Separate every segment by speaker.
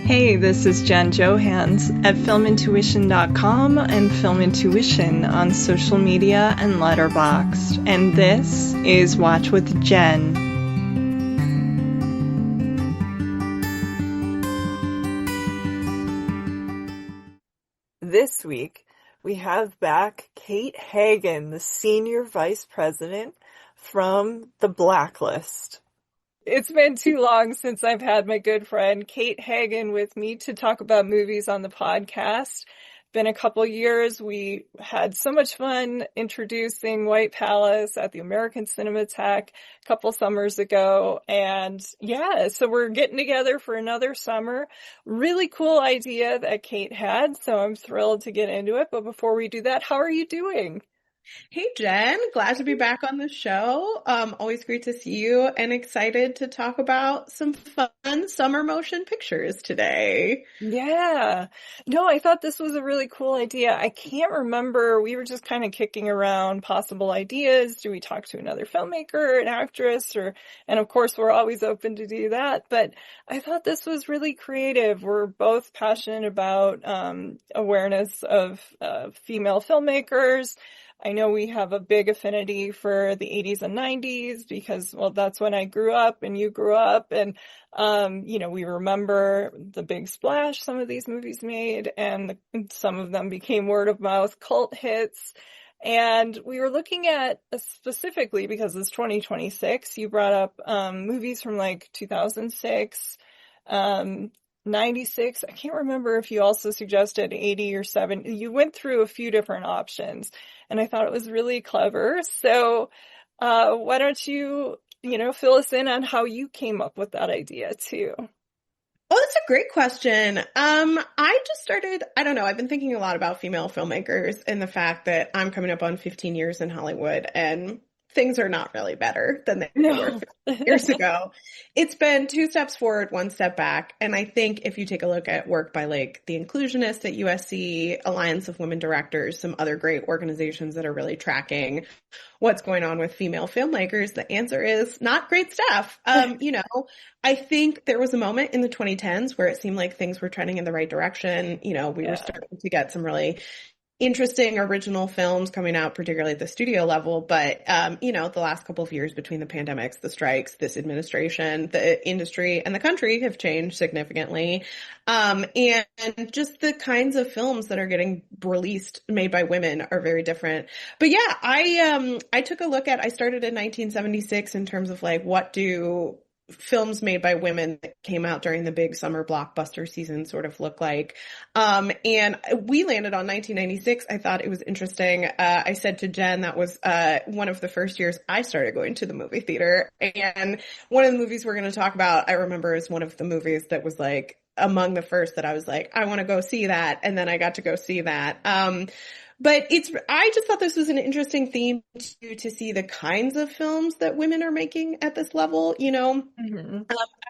Speaker 1: Hey, this is Jen Johans at filmintuition.com and Film Intuition on social media and Letterboxd. And this is Watch with Jen. This week, we have back Kate Hagen, the Senior Vice President from The Blacklist. It's been too long since I've had my good friend Kate Hagen with me to talk about movies on the podcast. Been a couple years. We had so much fun introducing White Palace at the American Cinematheque a couple summers ago. And yeah, so we're getting together for another summer. Really cool idea that Kate had, so I'm thrilled to get into it. But before we do that, how are you doing?
Speaker 2: Hey Jen, glad to be back on the show. Always great to see you and excited to talk about some fun summer motion pictures today.
Speaker 1: Yeah. No, I thought this was a really cool idea. I can't remember. We were just kind of kicking around possible ideas. Do we talk to another filmmaker, an actress, and of course we're always open to do that. But I thought this was really creative. We're both passionate about awareness of female filmmakers. I know we have a big affinity for the 80s and 90s because, well, that's when I grew up and you grew up. And, we remember the big splash some of these movies made, and some of them became word of mouth cult hits. And we were looking at, specifically because it's 2026, you brought up movies from like 2006, 96. I can't remember if you also suggested 80 or 70. You went through a few different options, and I thought it was really clever. So, why don't you, fill us in on how you came up with that idea too?
Speaker 2: Oh, that's a great question. I just started, I don't know, I've been thinking a lot about female filmmakers and the fact that I'm coming up on 15 years in Hollywood and things are not really better than they were 15 years ago. It's been 2 steps forward, 1 step back. And I think if you take a look at work by like The Inclusionists at USC, Alliance of Women Directors, some other great organizations that are really tracking what's going on with female filmmakers, the answer is not great stuff. I think there was a moment in the 2010s where it seemed like things were trending in the right direction. We were starting to get some really interesting original films coming out, particularly at the studio level. But, the last couple of years between the pandemics, the strikes, this administration, the industry and the country have changed significantly. And just the kinds of films that are getting released, made by women, are very different. But yeah, I took a look at, I started in 1976 in terms of like, what do films made by women that came out during the big summer blockbuster season sort of look like. And we landed on 1996. I thought it was interesting. I said to Jen, that was one of the first years I started going to the movie theater. And one of the movies we're going to talk about, I remember, is one of the movies that was like among the first that I was like, I want to go see that. And then I got to go see that. But I just thought this was an interesting theme to see the kinds of films that women are making at this level,
Speaker 1: Mm-hmm.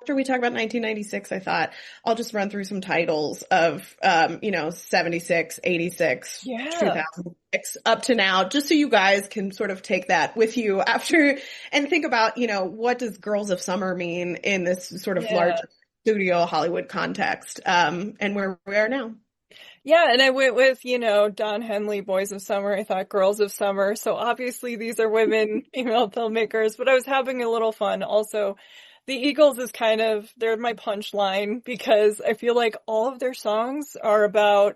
Speaker 2: After we talk about 1996, I thought I'll just run through some titles of, 76, 86, 2006 up to now, just so you guys can sort of take that with you after and think about, what does Girls of Summer mean in this sort of larger studio Hollywood context, and where we are now.
Speaker 1: Yeah, and I went with, Don Henley, Boys of Summer. I thought Girls of Summer. So obviously these are women, female filmmakers, but I was having a little fun. Also, the Eagles is they're my punchline because I feel like all of their songs are about,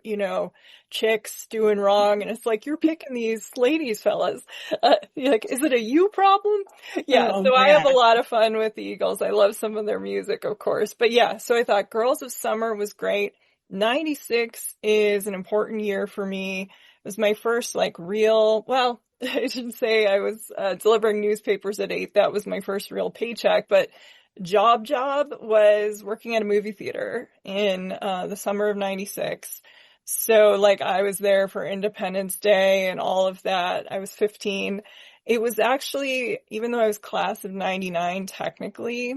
Speaker 1: chicks doing wrong. And it's like, you're picking these ladies, fellas. You're like, is it a you problem? Yeah, so I have a lot of fun with the Eagles. I love some of their music, of course. But yeah, so I thought Girls of Summer was great. 96 is an important year for me. It was my first I should say I was delivering newspapers at 8. That was my first real paycheck, but job was working at a movie theater in the summer of 96. So I was there for Independence Day and all of that. I was 15. It was actually, even though I was class of 99 technically,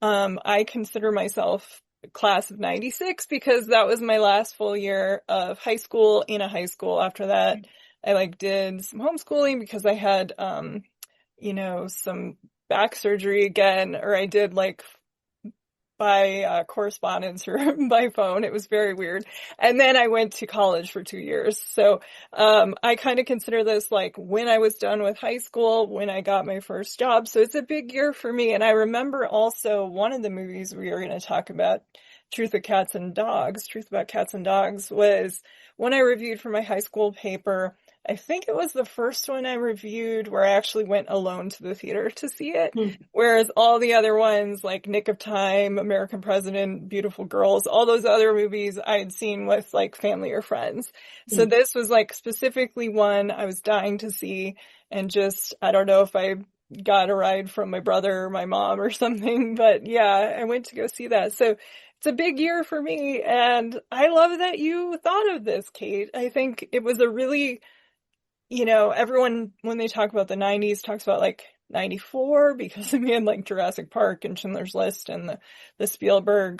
Speaker 1: I consider myself class of 96 because that was my last full year of high school in a high school. After that, I did some homeschooling because I had, some back surgery again, or I did by correspondence or by phone. It was very weird. And then I went to college for 2 years. So I kind of consider this like when I was done with high school, when I got my first job. So it's a big year for me. And I remember also one of the movies we were going to talk about, Truth About Cats and Dogs, was one I reviewed for my high school paper. I think it was the first one I reviewed where I actually went alone to the theater to see it. Whereas all the other ones like Nick of Time, American President, Beautiful Girls, all those other movies I had seen with like family or friends. So this was like specifically one I was dying to see, and just, I don't know if I got a ride from my brother or my mom or something, but yeah, I went to go see that. So it's a big year for me, and I love that you thought of this, Kate. I think it was a really, everyone, when they talk about the 90s, talks about like 94 because we had like Jurassic Park and Schindler's List and the Spielberg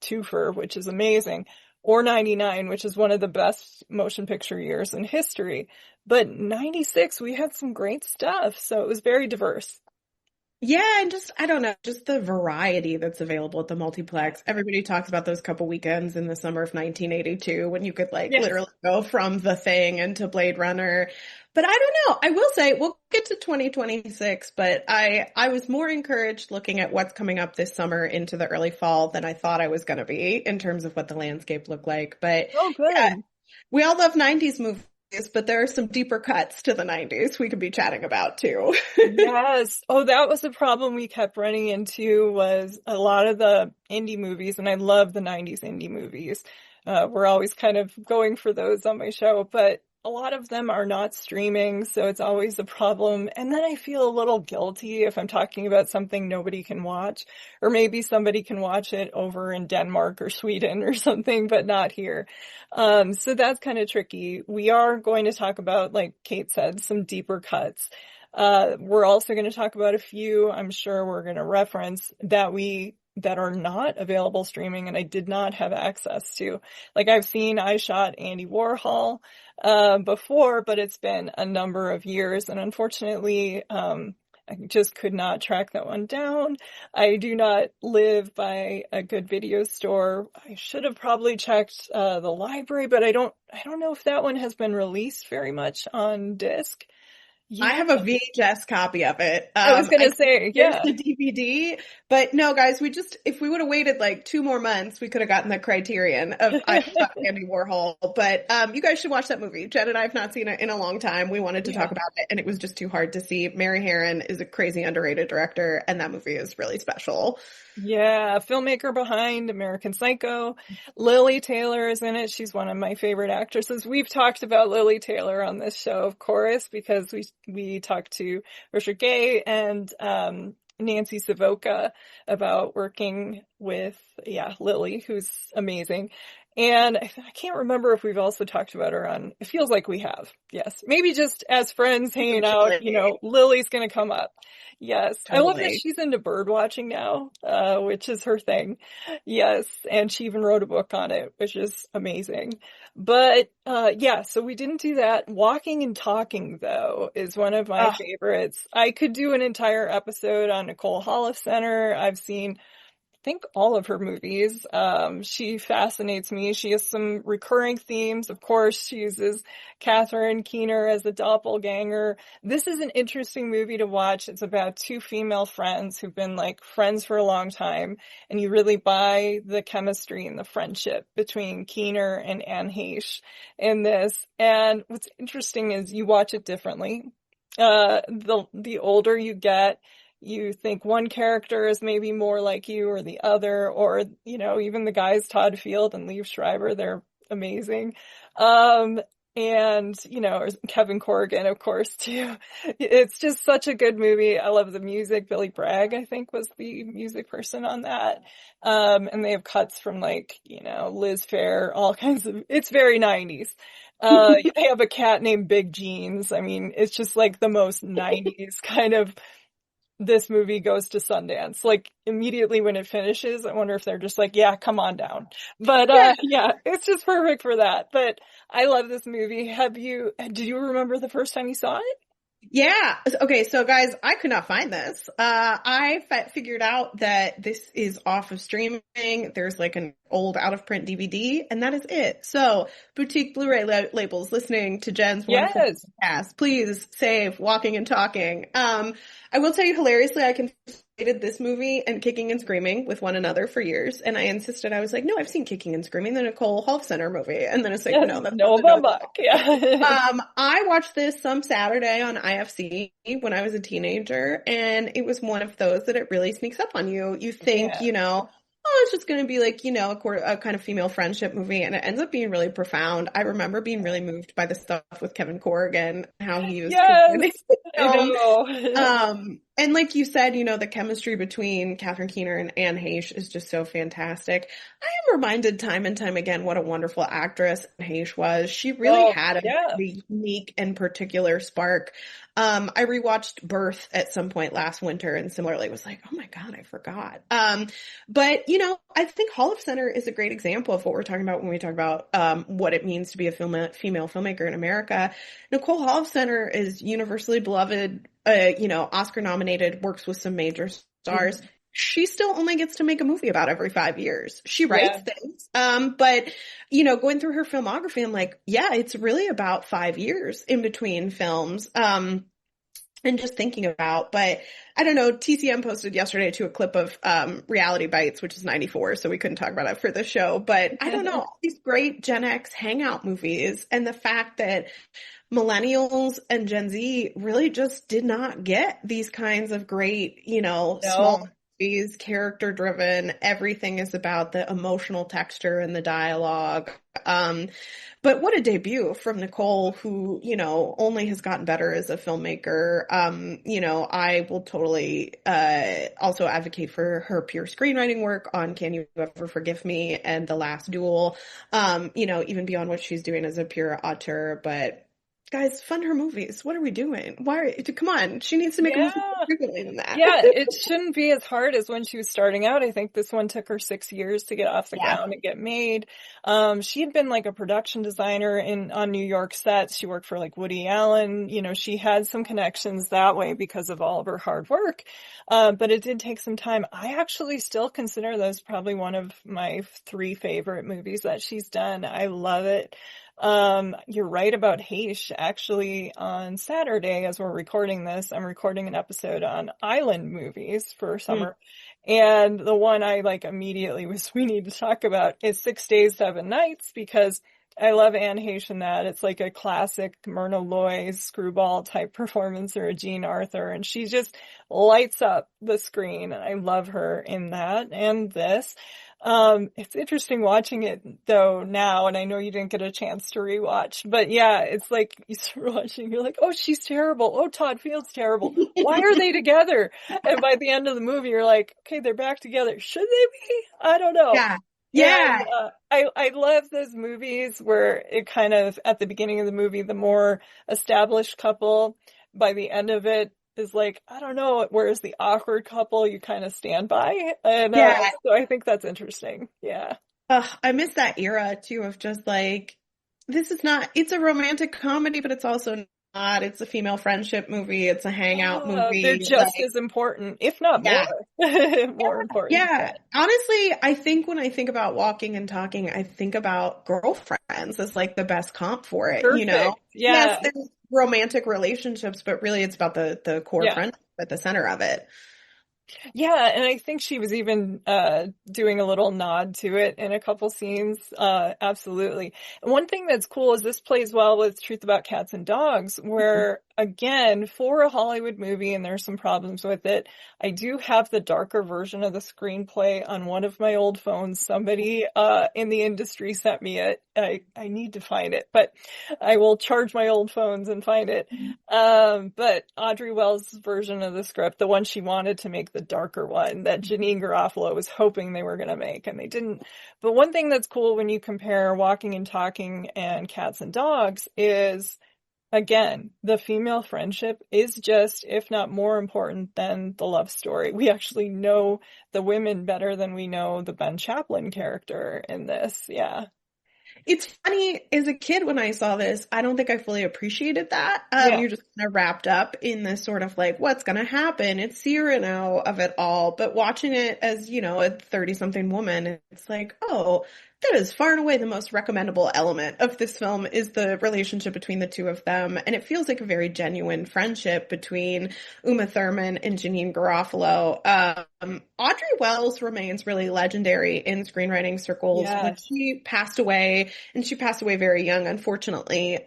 Speaker 1: twofer, which is amazing, or 99, which is one of the best motion picture years in history. But 96, we had some great stuff, so it was very diverse.
Speaker 2: Yeah, and just, I don't know, just the variety that's available at the multiplex. Everybody talks about those couple weekends in the summer of 1982 when you could literally go from The Thing into Blade Runner. But I don't know. I will say we'll get to 2026, but I was more encouraged looking at what's coming up this summer into the early fall than I thought I was going to be in terms of what the landscape looked like. But
Speaker 1: oh, good.
Speaker 2: Yeah, we all love 90s movies, but there are some deeper cuts to the 90s we could be chatting about too.
Speaker 1: Yes. Oh, that was the problem we kept running into, was a lot of the indie movies, and I love the 90s indie movies. We're always kind of going for those on my show, but a lot of them are not streaming, so it's always a problem. And then I feel a little guilty if I'm talking about something nobody can watch, or maybe somebody can watch it over in Denmark or Sweden or something, but not here. So that's kind of tricky. We are going to talk about, like Kate said, some deeper cuts. We're also going to talk about a few, I'm sure we're going to reference that are not available streaming and I did not have access to. Like, I've seen I Shot Andy Warhol before, but it's been a number of years, and unfortunately I just could not track that one down. I do not live by a good video store. I should have probably checked the library, but I don't know if that one has been released very much on disc.
Speaker 2: Yeah. I have a VHS copy of it.
Speaker 1: I was going to say, yeah.
Speaker 2: The DVD. But no, guys, if we would have waited like 2 more months, we could have gotten the Criterion of I Shot Andy Warhol. But you guys should watch that movie. Jen and I have not seen it in a long time. We wanted to talk about it, and it was just too hard to see. Mary Harron is a crazy underrated director, and that movie is really special.
Speaker 1: Yeah, filmmaker behind American Psycho. Lily Taylor is in it. She's one of my favorite actresses. We've talked about Lily Taylor on this show, of course, because we talked to Richard Gay and Nancy Savoca about working with, Lily, who's amazing. And I can't remember if we've also talked about her on, it feels like we have. Yes. Maybe just as friends hanging out, Lily's going to come up. Yes. Totally. I love that she's into bird watching now, which is her thing. Yes. And she even wrote a book on it, which is amazing. But, so we didn't do that. Walking and Talking, though, is one of my favorites. I could do an entire episode on Nicole Holofcener. I've seen, I think, all of her movies. She fascinates me. She has some recurring themes. Of course, she uses Catherine Keener as a doppelganger. This is an interesting movie to watch. It's about 2 female friends who've been like friends for a long time, and you really buy the chemistry and the friendship between Keener and Anne Heche in this. And what's interesting is you watch it differently. The older you get, you think one character is maybe more like you or the other, or, even the guys, Todd Field and Liev Schreiber, they're amazing. And, Kevin Corrigan, of course, too. It's just such a good movie. I love the music. Billy Bragg, I think, was the music person on that. And they have cuts from Liz Phair, all kinds of, it's very 90s. They have a cat named Big Jeans. I mean, it's just like the most 90s kind of, this movie goes to Sundance. Like, immediately when it finishes, I wonder if they're just like, yeah, come on down. But, it's just perfect for that. But I love this movie. Did you remember the first time you saw it?
Speaker 2: Yeah. Okay. So guys, I could not find this. Figured out that this is off of streaming. There's like an old out of print DVD and that is it. So boutique Blu-ray labels listening to Jen's wonderful
Speaker 1: Yes.
Speaker 2: podcast, please save Walking and Talking. I will tell you hilariously, I conflated this movie and Kicking and Screaming with one another for years. And I insisted, I was like, no, I've seen Kicking and Screaming, the Nicole Holofcener movie. And then it's like,
Speaker 1: Yes.
Speaker 2: no, that's not
Speaker 1: No
Speaker 2: the Noah
Speaker 1: bumbuck. Yeah.
Speaker 2: I watched this some Saturday on IFC when I was a teenager, and it was one of those that it really sneaks up on you. You think,
Speaker 1: Yeah.
Speaker 2: oh, it's just going to be like, a kind of female friendship movie, and it ends up being really profound. I remember being really moved by the stuff with Kevin Corrigan, how he was
Speaker 1: Yes.
Speaker 2: portrayed in the
Speaker 1: I
Speaker 2: film.
Speaker 1: know.
Speaker 2: And like you said, the chemistry between Catherine Keener and Anne Heche is just so fantastic. I am reminded time and time again what a wonderful actress Anne Heche was. She really
Speaker 1: Oh,
Speaker 2: had a
Speaker 1: yeah.
Speaker 2: very unique and particular spark. I rewatched Birth at some point last winter and similarly was like, oh my God, I forgot. But I think Holofcener is a great example of what we're talking about when we talk about what it means to be a female filmmaker in America. Nicole Holofcener is universally beloved, Oscar nominated, works with some major stars.
Speaker 1: Mhm.
Speaker 2: She still only gets to make a movie about every 5 years. She writes
Speaker 1: Yeah.
Speaker 2: things. But going through her filmography, I'm like, yeah, it's really about 5 years in between films. And just thinking about, but I don't know, TCM posted yesterday to a clip of Reality Bites, which is 94, so we couldn't talk about it for the show. But I don't know, all these great Gen X hangout movies and the fact that millennials and Gen Z really just did not get these kinds of great, small
Speaker 1: No.
Speaker 2: movies, character driven. Everything is about the emotional texture and the dialogue. But what a debut from Nicole, who, only has gotten better as a filmmaker. I will totally also advocate for her pure screenwriting work on Can You Ever Forgive Me and The Last Duel, even beyond what she's doing as a pure auteur. But guys, fund her movies. What are we doing? Come on. She needs to make a movie
Speaker 1: Yeah.
Speaker 2: more frequently than that.
Speaker 1: Yeah, it shouldn't be as hard as when she was starting out. I think this one took her 6 years to get off the
Speaker 2: Yeah.
Speaker 1: ground and get made. She had been like a production designer on New York sets. She worked for like Woody Allen. She had some connections that way because of all of her hard work. But it did take some time. I actually still consider those probably one of my 3 favorite movies that she's done. I love it. You're right about Heche. Actually, on Saturday, as we're recording this, I'm recording an episode on island movies for
Speaker 2: Mm.
Speaker 1: summer. And the one I like immediately was we need to talk about is 6 Days, 7 Nights, because I love Anne Heche in that. It's like a classic Myrna Loy screwball type performance or a Jean Arthur. And she just lights up the screen. And I love her in that and this. It's interesting watching it though now, and I know you didn't get a chance to rewatch, but yeah, it's like you start watching, you're like, oh, she's terrible. Oh, Todd Field's terrible. Why are they together? And by the end of the movie, you're like, okay, they're back together. Should they be? I don't know.
Speaker 2: Yeah.
Speaker 1: And
Speaker 2: Yeah.
Speaker 1: I love those movies where it kind of, at the beginning of the movie, the more established couple, by the end of it, is like, I don't know, whereas the awkward couple you kind of stand by. And
Speaker 2: Yeah.
Speaker 1: so I think that's interesting. Yeah.
Speaker 2: I miss that era too of just like, it's a romantic comedy, but it's also not. It's a female friendship movie. It's a hangout
Speaker 1: They're
Speaker 2: movie.
Speaker 1: just as important, if not
Speaker 2: Yeah.
Speaker 1: more, more important.
Speaker 2: Yeah. Honestly, I think when I think about Walking and Talking, I think about Girlfriends as like the best comp for it,
Speaker 1: Perfect.
Speaker 2: Yes,
Speaker 1: Yeah.
Speaker 2: there's romantic relationships, but really it's about the core
Speaker 1: Yeah.
Speaker 2: friendship at the center of it.
Speaker 1: Yeah, and I think she was even doing a little nod to it in a couple scenes. Absolutely. And one thing that's cool is this plays well with Truth About Cats and Dogs, where again, for a Hollywood movie, and there's some problems with it, I do have the darker version of the screenplay on one of my old phones. Somebody in the industry sent me it. I need to find it, but I will charge my old phones and find it. But Audrey Wells' version of the script, the one she wanted to make the darker one that Janine Garofalo was hoping they were going to make, and they didn't. But one thing that's cool when you compare Walking and Talking and Cats and Dogs is, again, the female friendship is just, if not more important than the love story. We actually know the women better than we know the Ben Chaplin character in this. Yeah.
Speaker 2: It's funny, as a kid when I saw this, I don't think I fully appreciated that.
Speaker 1: Yeah,
Speaker 2: You're just kind of wrapped up in this sort of like, what's going to happen? It's Cyrano of it all. But watching it as, a 30-something woman, it's like, oh, that is far and away the most recommendable element of this film is the relationship between the two of them. And it feels like a very genuine friendship between Uma Thurman and Janine Garofalo. Audrey Wells remains really legendary in screenwriting circles. When
Speaker 1: yes,
Speaker 2: she passed away, and she passed away very young, unfortunately.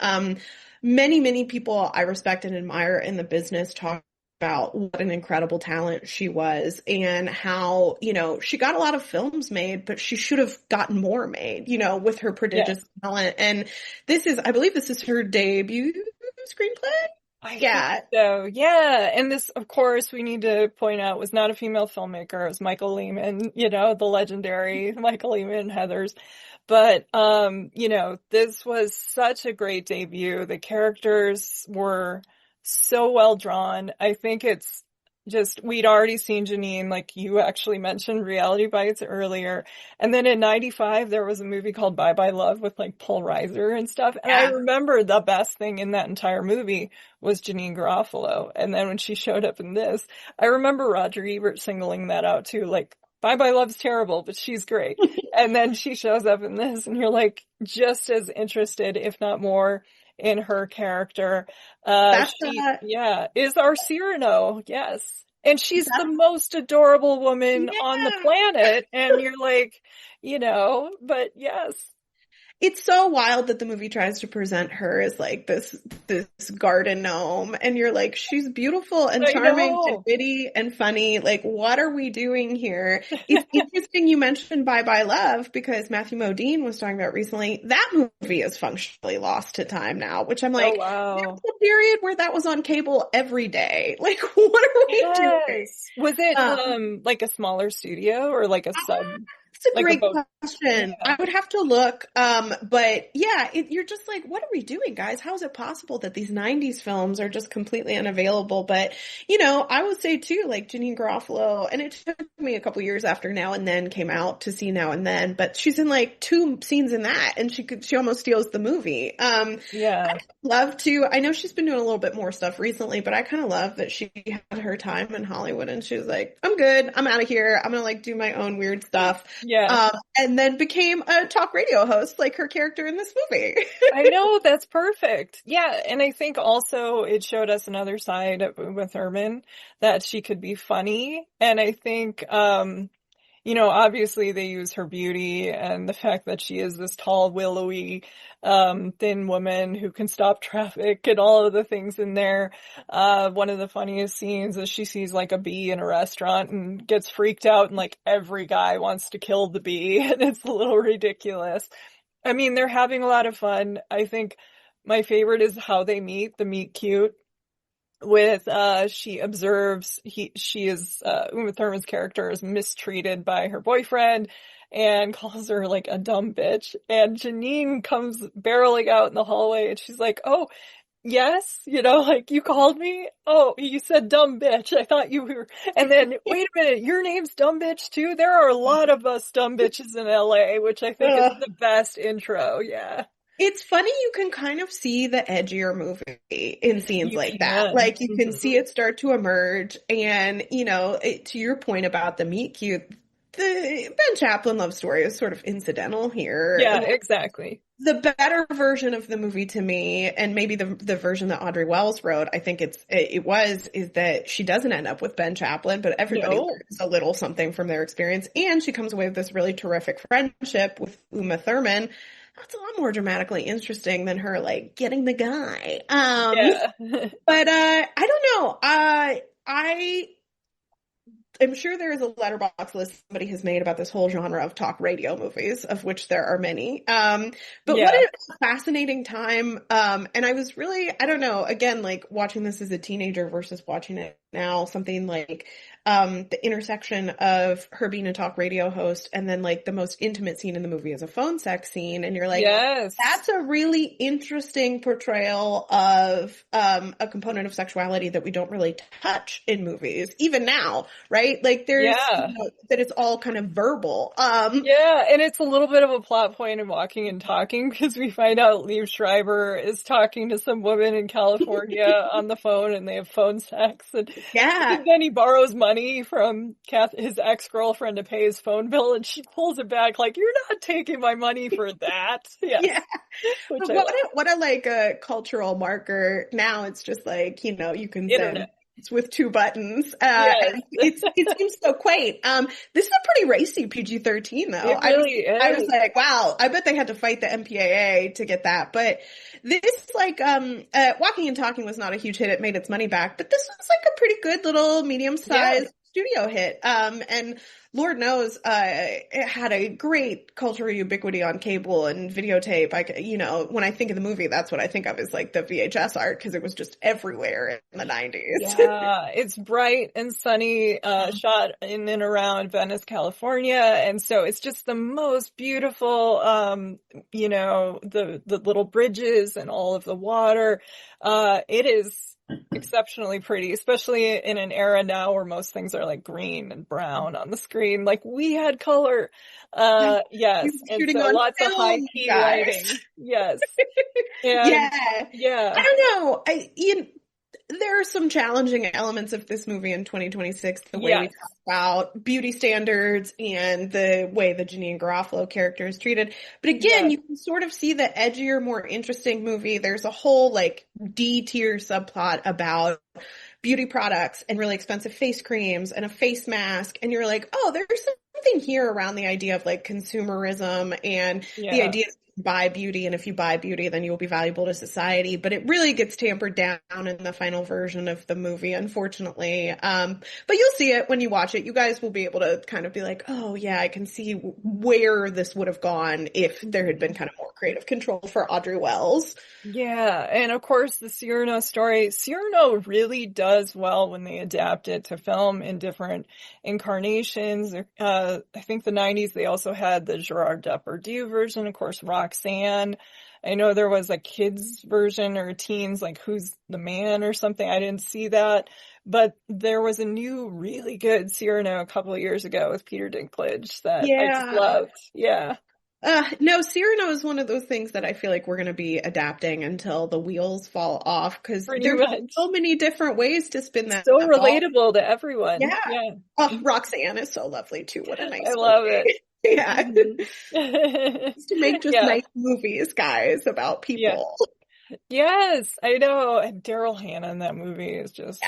Speaker 2: Many, many people I respect and admire in the business talk about what an incredible talent she was and how, she got a lot of films made, but she should have gotten more made, with her prodigious
Speaker 1: yes.
Speaker 2: talent. And I believe this is her debut screenplay.
Speaker 1: I think
Speaker 2: Yeah.
Speaker 1: so. Yeah. And this, of course, we need to point out was not a female filmmaker. It was Michael Lehman, the legendary Michael Lehman, Heathers. But, this was such a great debut. The characters were so well drawn. I think it's just, we'd already seen Janine, like you actually mentioned Reality Bites earlier. And then in 95, there was a movie called Bye Bye Love with like Paul Reiser and stuff. And I
Speaker 2: Yeah.
Speaker 1: remember the best thing in that entire movie was Janine Garofalo. And then when she showed up in this, I remember Roger Ebert singling that out too. Like, Bye Bye Love's terrible, but she's great. And then she shows up in this and you're like just as interested, if not more, in her character.
Speaker 2: That's,
Speaker 1: She, yeah, is our Cyrano. Yes. And she's the
Speaker 2: that's,
Speaker 1: most adorable woman on the
Speaker 2: yeah.
Speaker 1: planet. And you're like, but yes.
Speaker 2: It's so wild that the movie tries to present her as like this garden gnome, and you're like, she's beautiful and
Speaker 1: I
Speaker 2: charming and
Speaker 1: know.
Speaker 2: witty and funny. Like, what are we doing here? It's interesting you mentioned Bye Bye Love because Matthew Modine was talking about recently. That movie is functionally lost to time now, which I'm
Speaker 1: Oh,
Speaker 2: like, there's
Speaker 1: wow.
Speaker 2: a period where that was on cable every day. Like, what are we doing?
Speaker 1: Yes. Was it,
Speaker 2: Um,
Speaker 1: like a smaller studio or like a sub,
Speaker 2: That's a
Speaker 1: like a
Speaker 2: great
Speaker 1: boat?
Speaker 2: question.
Speaker 1: Yeah.
Speaker 2: I would have to look. But yeah, you're just like, what are we doing, guys? How is it possible that these 90s films are just completely unavailable? But, I would say too, like Janine Garofalo, and it took me a couple years after Now and Then came out to see Now and Then, but she's in like 2 scenes in that and she almost steals the movie.
Speaker 1: Yeah.
Speaker 2: Love to, I know she's been doing a little bit more stuff recently, but I kind of love that she had her time in Hollywood and she was like, I'm good. I'm out of here. I'm going to like do my own weird stuff.
Speaker 1: Yeah.
Speaker 2: And then became a talk radio host like her character in this movie.
Speaker 1: I know, that's perfect. Yeah, and I think also it showed us another side with Herman that she could be funny. And I think, obviously they use her beauty and the fact that she is this tall, willowy, thin woman who can stop traffic and all of the things in there. One of the funniest scenes is she sees like a bee in a restaurant and gets freaked out and like every guy wants to kill the bee and it's a little ridiculous. I mean, they're having a lot of fun. I think my favorite is how they meet, the meet cute with, she observes she is, Uma Thurman's character is mistreated by her boyfriend and calls her like a dumb bitch. And Janine comes barreling out in the hallway and she's like, oh, yes, like you called me. Oh, you said dumb bitch. I thought you were, and then wait a minute, your name's dumb bitch too? There are a lot of us dumb bitches in LA, which I think is the best intro. Yeah.
Speaker 2: It's funny, you can kind of see the edgier movie in scenes
Speaker 1: You
Speaker 2: like that.
Speaker 1: can.
Speaker 2: Like you can see it start to emerge and, to your point about the meet cute, the Ben Chaplin love story is sort of incidental here.
Speaker 1: Yeah, exactly.
Speaker 2: The better version of the movie to me, and maybe the version that Audrey Wells wrote, I think is that she doesn't end up with Ben Chaplin, but everybody learns a little something from their experience, and she comes away with this really terrific friendship with Uma Thurman. That's a lot more dramatically interesting than her like getting the guy.
Speaker 1: Yeah.
Speaker 2: But I don't know. I'm sure there is a letterbox list somebody has made about this whole genre of talk radio movies, of which there are many. But what a fascinating time. And I was really, I don't know, again, like watching this as a teenager versus watching it now, something like the intersection of her being a talk radio host and then like the most intimate scene in the movie is a phone sex scene. And you're like,
Speaker 1: Yes.
Speaker 2: that's a really interesting portrayal of a component of sexuality that we don't really touch in movies, even now, right? Like there's,
Speaker 1: Yeah.
Speaker 2: that it's all kind of verbal.
Speaker 1: Yeah, and it's a little bit of a plot point in Walking and Talking because we find out Liev Schreiber is talking to some woman in California on the phone and they have phone sex. And
Speaker 2: Yeah.
Speaker 1: then he borrows money from his ex-girlfriend to pay his phone bill and she pulls it back like, you're not taking my money for that. Yeah.
Speaker 2: Yeah.
Speaker 1: Which
Speaker 2: But what a like a cultural marker. Now it's just like, you can send
Speaker 1: Internet.
Speaker 2: it's with 2 buttons.
Speaker 1: Yes.
Speaker 2: It seems so quaint. This is a pretty racy PG-13 though.
Speaker 1: It really is.
Speaker 2: I was like, wow, I bet they had to fight the MPAA to get that. But this like, Walking and Talking was not a huge hit. It made its money back, but this was like a pretty good little medium-sized studio hit. And Lord knows, it had a great cultural ubiquity on cable and videotape. When I think of the movie, that's what I think of is like the VHS art because it was just everywhere in the 90s.
Speaker 1: Yeah, it's bright and sunny, shot in and around Venice, California. And so it's just the most beautiful, the little bridges and all of the water. It is exceptionally pretty, especially in an era now where most things are like green and brown on the screen. Like we had color. Yes. And
Speaker 2: Shooting
Speaker 1: so
Speaker 2: on
Speaker 1: lots
Speaker 2: film,
Speaker 1: of high key
Speaker 2: guys.
Speaker 1: lighting. Yes. And, yeah.
Speaker 2: I don't know. There are some challenging elements of this movie in 2026, the way we talk about beauty standards and the way the Janeane Garofalo character is treated. But again, you can sort of see the edgier, more interesting movie. There's a whole like D-tier subplot about beauty products and really expensive face creams and a face mask. And you're like, oh, there's something here around the idea of like consumerism and the idea of buy beauty, and if you buy beauty then you will be valuable to society, but it really gets tampered down in the final version of the movie, unfortunately. But you'll see it when you watch it. You guys will be able to kind of be like, oh yeah, I can see where this would have gone if there had been kind of more creative control for Audrey Wells.
Speaker 1: Yeah, and of course the Cyrano story. Cyrano really does well when they adapt it to film in different incarnations. I think the 90s they also had the Gerard Depardieu version, of course Roxanne. I know there was a kids version or teens, like Who's the Man or something. I didn't see that, but there was a new really good Cyrano a couple of years ago with Peter Dinklage that I just loved. Yeah.
Speaker 2: No, Cyrano is one of those things that I feel like we're going to be adapting until the wheels fall off because there's so many different ways to spin that.
Speaker 1: So relatable to everyone.
Speaker 2: Yeah. Oh, Roxanne is so lovely too. What a nice
Speaker 1: I love it.
Speaker 2: Yeah. To make just nice movies, guys, about people.
Speaker 1: Yes, I know. And Daryl Hannah in that movie is just,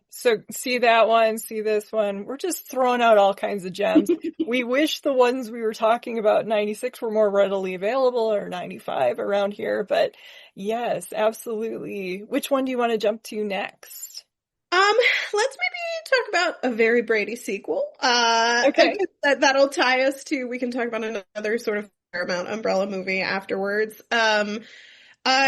Speaker 1: So see that one, see this one. We're just throwing out all kinds of gems. We wish the ones we were talking about in 96 were more readily available, or 95 around here. But yes, absolutely. Which one do you want to jump to next?
Speaker 2: Let's maybe talk about a Very Brady sequel.
Speaker 1: Okay.
Speaker 2: That'll tie us to, we can talk about another sort of Paramount umbrella movie afterwards. Both of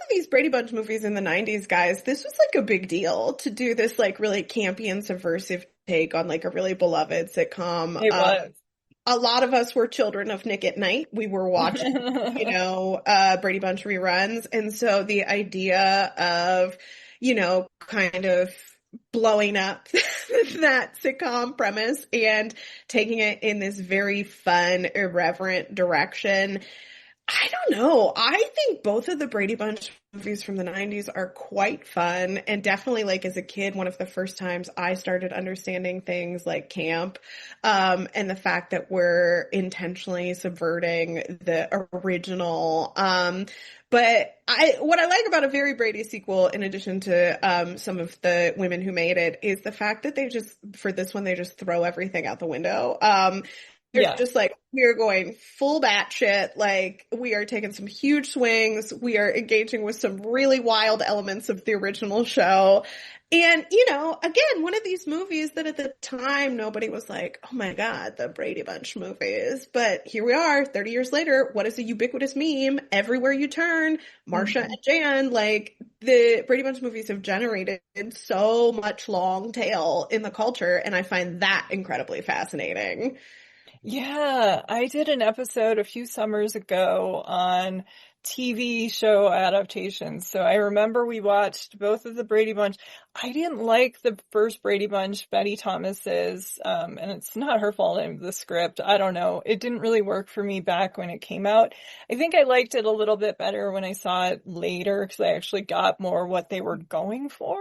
Speaker 2: these Brady Bunch movies in the 90s, guys, this was like a big deal to do this like really campy and subversive take on like a really beloved sitcom.
Speaker 1: It was.
Speaker 2: A lot of us were children of Nick at Night. We were watching, Brady Bunch reruns. And so the idea of, kind of blowing up that sitcom premise and taking it in this very fun, irreverent direction. I don't know. I think both of the Brady Bunch movies from the 90s are quite fun, and definitely like as a kid, one of the first times I started understanding things like camp, and the fact that we're intentionally subverting the original. But what I like about a Very Brady sequel, in addition to some of the women who made it, is the fact that for this one, they just throw everything out the window. They're just like, we are going full batshit. Like, we are taking some huge swings. We are engaging with some really wild elements of the original show. And, again, one of these movies that at the time nobody was like, oh my God, the Brady Bunch movies. But here we are, 30 years later. What is a ubiquitous meme? Everywhere you turn, Marsha and Jan, like, the Brady Bunch movies have generated so much long tail in the culture, and I find that incredibly fascinating.
Speaker 1: Yeah, I did an episode a few summers ago on TV show adaptations. So I remember we watched both of the Brady Bunch. I didn't like the first Brady Bunch, Betty Thomas's, and it's not her fault in the script. I don't know. It didn't really work for me back when it came out. I think I liked it a little bit better when I saw it later because I actually got more what they were going for.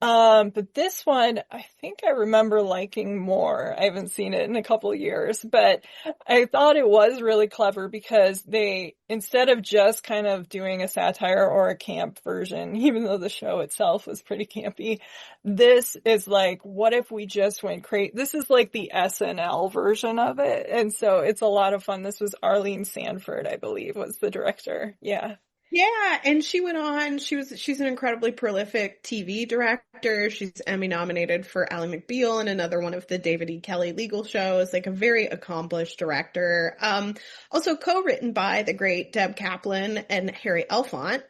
Speaker 1: But this one, I think I remember liking more. I haven't seen it in a couple of years, but I thought it was really clever because they, instead of just kind of doing a satire or a camp version, even though the show itself was pretty campy, this is like, what if we just went crazy? This is like the SNL version of it. And so it's a lot of fun. This was Arlene Sanford, I believe, was the director. Yeah.
Speaker 2: Yeah, and she went on, she's an incredibly prolific TV director. She's Emmy nominated for Ally McBeal and another one of the David E. Kelley legal shows, like a very accomplished director. Also co-written by the great Deb Kaplan and Harry Elfont,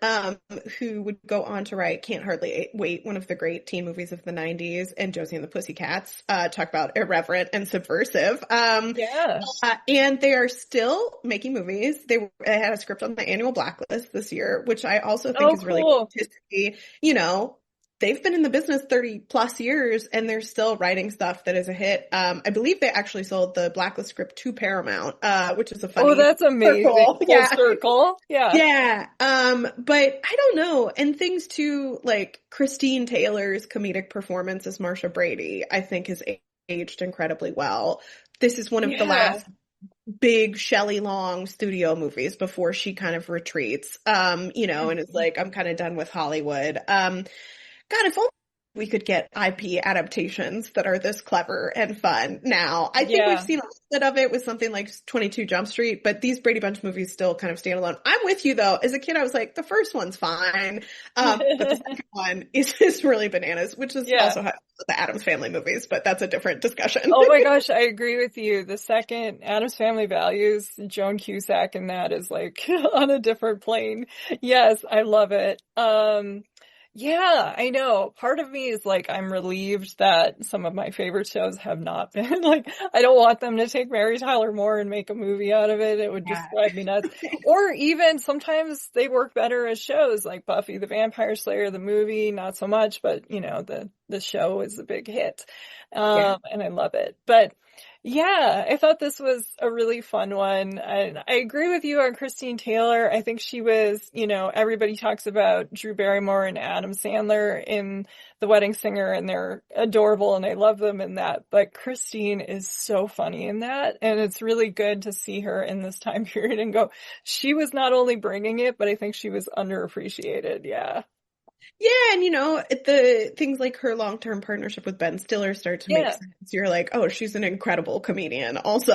Speaker 2: who would go on to write Can't Hardly Wait, one of the great teen movies of the 90s, and Josie and the Pussycats, talk about irreverent and subversive.
Speaker 1: Yeah.
Speaker 2: And they are still making movies. They had a script on the annual blacklist this year, which I also think is really
Speaker 1: cool.
Speaker 2: cool to see. You know, they've been in the business 30 plus years and they're still writing stuff that is a hit. I believe they actually sold the blacklist script to Paramount, which is a funny
Speaker 1: Oh, that's amazing.
Speaker 2: circle.
Speaker 1: Full circle. Yeah.
Speaker 2: Yeah. But I don't know. And things too, like Christine Taylor's comedic performance as Marsha Brady, I think has aged incredibly well. This is one of the last big Shelley Long studio movies before she kind of retreats, you know, and is like, I'm kind of done with Hollywood. God, if only we could get IP adaptations that are this clever and fun now. I think we've seen a little bit of it with something like 22 Jump Street, but these Brady Bunch movies still kind of stand alone. I'm with you though. As a kid, I was like, the first one's fine. But the second one is really bananas, which is also how the Addams Family movies, but that's a different discussion.
Speaker 1: Oh my gosh, I agree with you. The second Addams Family Values, Joan Cusack in that is like on a different plane. Yes, I love it. Yeah, I know. Part of me is like, I'm relieved that some of my favorite shows have not been like, I don't want them to take Mary Tyler Moore and make a movie out of it. It would just drive me nuts. Or even sometimes they work better as shows like Buffy the Vampire Slayer, the movie, not so much, but you know, the show is a big hit. And I love it. But yeah, I thought this was a really fun one. And I agree with you on Christine Taylor. I think she was, you know, everybody talks about Drew Barrymore and Adam Sandler in The Wedding Singer, and they're adorable and I love them in that. But Christine is so funny in that. And it's really good to see her in this time period and go, she was not only bringing it, but I think she was underappreciated. Yeah.
Speaker 2: Yeah, and you know, the things like her long-term partnership with Ben Stiller start to make sense. You're like, oh, she's an incredible comedian. Also,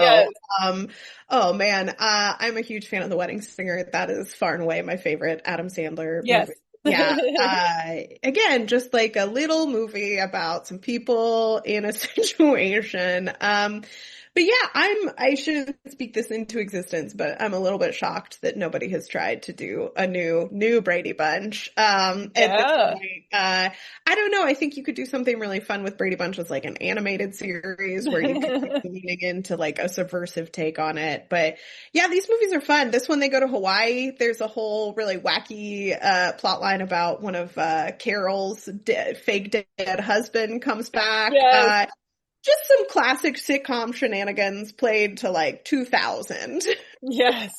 Speaker 2: oh man, I'm a huge fan of The Wedding Singer. That is far and away my favorite Adam Sandler movie. Yeah. Again, just like a little movie about some people in a situation. But yeah, I shouldn't speak this into existence, but I'm a little bit shocked that nobody has tried to do a new Brady Bunch. At this point. I don't know. I think you could do something really fun with Brady Bunch as like an animated series where you could be leaning into like a subversive take on it. But yeah, these movies are fun. This one, they go to Hawaii. There's a whole really wacky, plot line about one of, Carol's fake dead husband comes back. Just some classic sitcom shenanigans played to like 2000.
Speaker 1: Yes.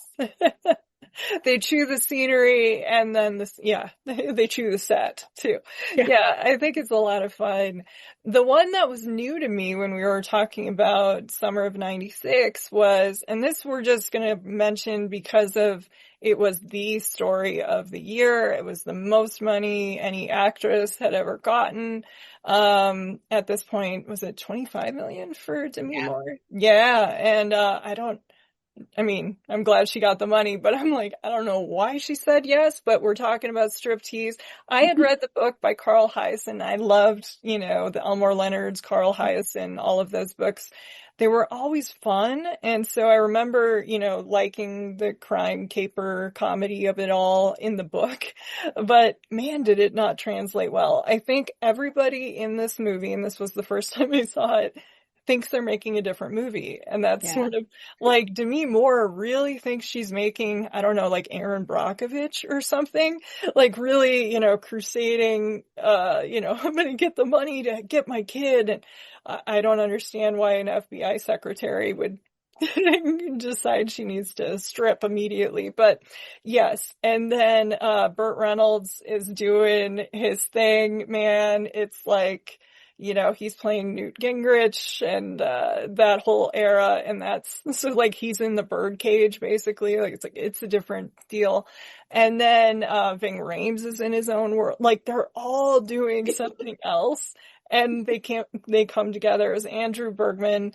Speaker 1: They chew the scenery and then they chew the set too. Yeah, I think it's a lot of fun. The one that was new to me when we were talking about summer of 96 was, and this we're just going to mention because of it was the story of the year. It was the most money any actress had ever gotten. At this point, was it 25 million for Demi Moore? Yeah. And, I'm glad she got the money, but I'm like, I don't know why she said yes, but we're talking about Striptease. I had read the book by Carl Hiaasen. I loved, you know, the Elmore Leonard's, Carl Hiaasen, all of those books. they were always fun. And so I remember, liking the crime caper comedy of it all in the book. But man, did it not translate well. I think everybody in this movie, and this was the first time I saw it, thinks they're making a different movie. And that's
Speaker 2: Yeah.
Speaker 1: sort of like Demi Moore really thinks she's making, I don't know, like Aaron Brockovich or something. Like really, crusading, I'm going to get the money to get my kid. And I don't understand why an FBI secretary would decide she needs to strip immediately. But yes. And then, Burt Reynolds is doing his thing, man. It's like, he's playing Newt Gingrich and, that whole era. And that's so like he's in the birdcage basically. Like it's a different deal. And then, Ving Rhames is in his own world. Like they're all doing something else. And they come together. It was Andrew Bergman.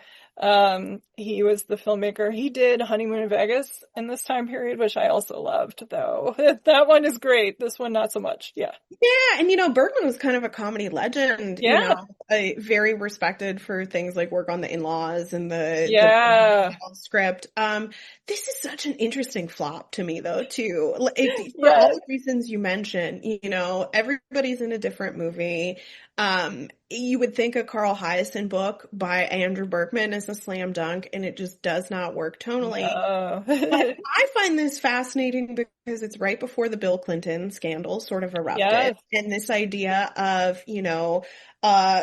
Speaker 1: He was the filmmaker. He did Honeymoon in Vegas in this time period, which I also loved though. That one is great. This one, not so much. Yeah.
Speaker 2: Yeah, and Bergman was kind of a comedy legend,
Speaker 1: Yeah.
Speaker 2: very respected for things like work on the In-Laws and
Speaker 1: Yeah.
Speaker 2: the script. This is such an interesting flop to me though, too. For
Speaker 1: Yeah.
Speaker 2: all the reasons you mentioned, everybody's in a different movie. You would think a Carl Hiaasen book by Andrew Bergman is a slam dunk, and it just does not work tonally.
Speaker 1: No.
Speaker 2: But I find this fascinating because it's right before the Bill Clinton scandal sort of erupted.
Speaker 1: Yes.
Speaker 2: And this idea of,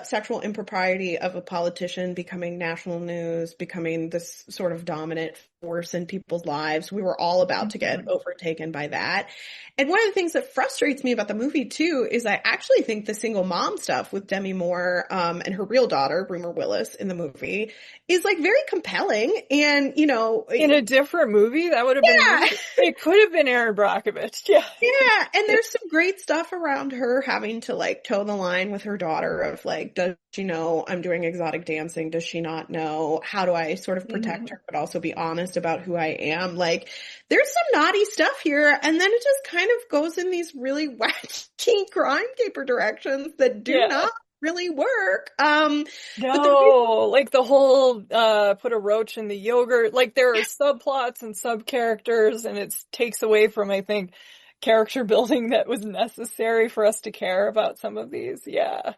Speaker 2: sexual impropriety of a politician becoming national news, becoming this sort of dominant force in people's lives. We were all about to get overtaken by that. And one of the things that frustrates me about the movie too is I actually think the single mom stuff with Demi Moore and her real daughter, Rumor Willis, in the movie is like very compelling. And,
Speaker 1: in a different movie, that would have been, it could have been Aaron Brockovich. Yeah.
Speaker 2: Yeah. And there's some great stuff around her having to like toe the line with her daughter of like, does she know I'm doing exotic dancing? Does she not know? How do I sort of protect her, but also be honest about who I am? Like, there's some naughty stuff here. And then it just kind of goes in these really wacky crime caper directions that do not really work.
Speaker 1: No, like the whole, put a roach in the yogurt. Like there are subplots and sub characters, and it takes away from, I think, character building that was necessary for us to care about some of these. Yeah.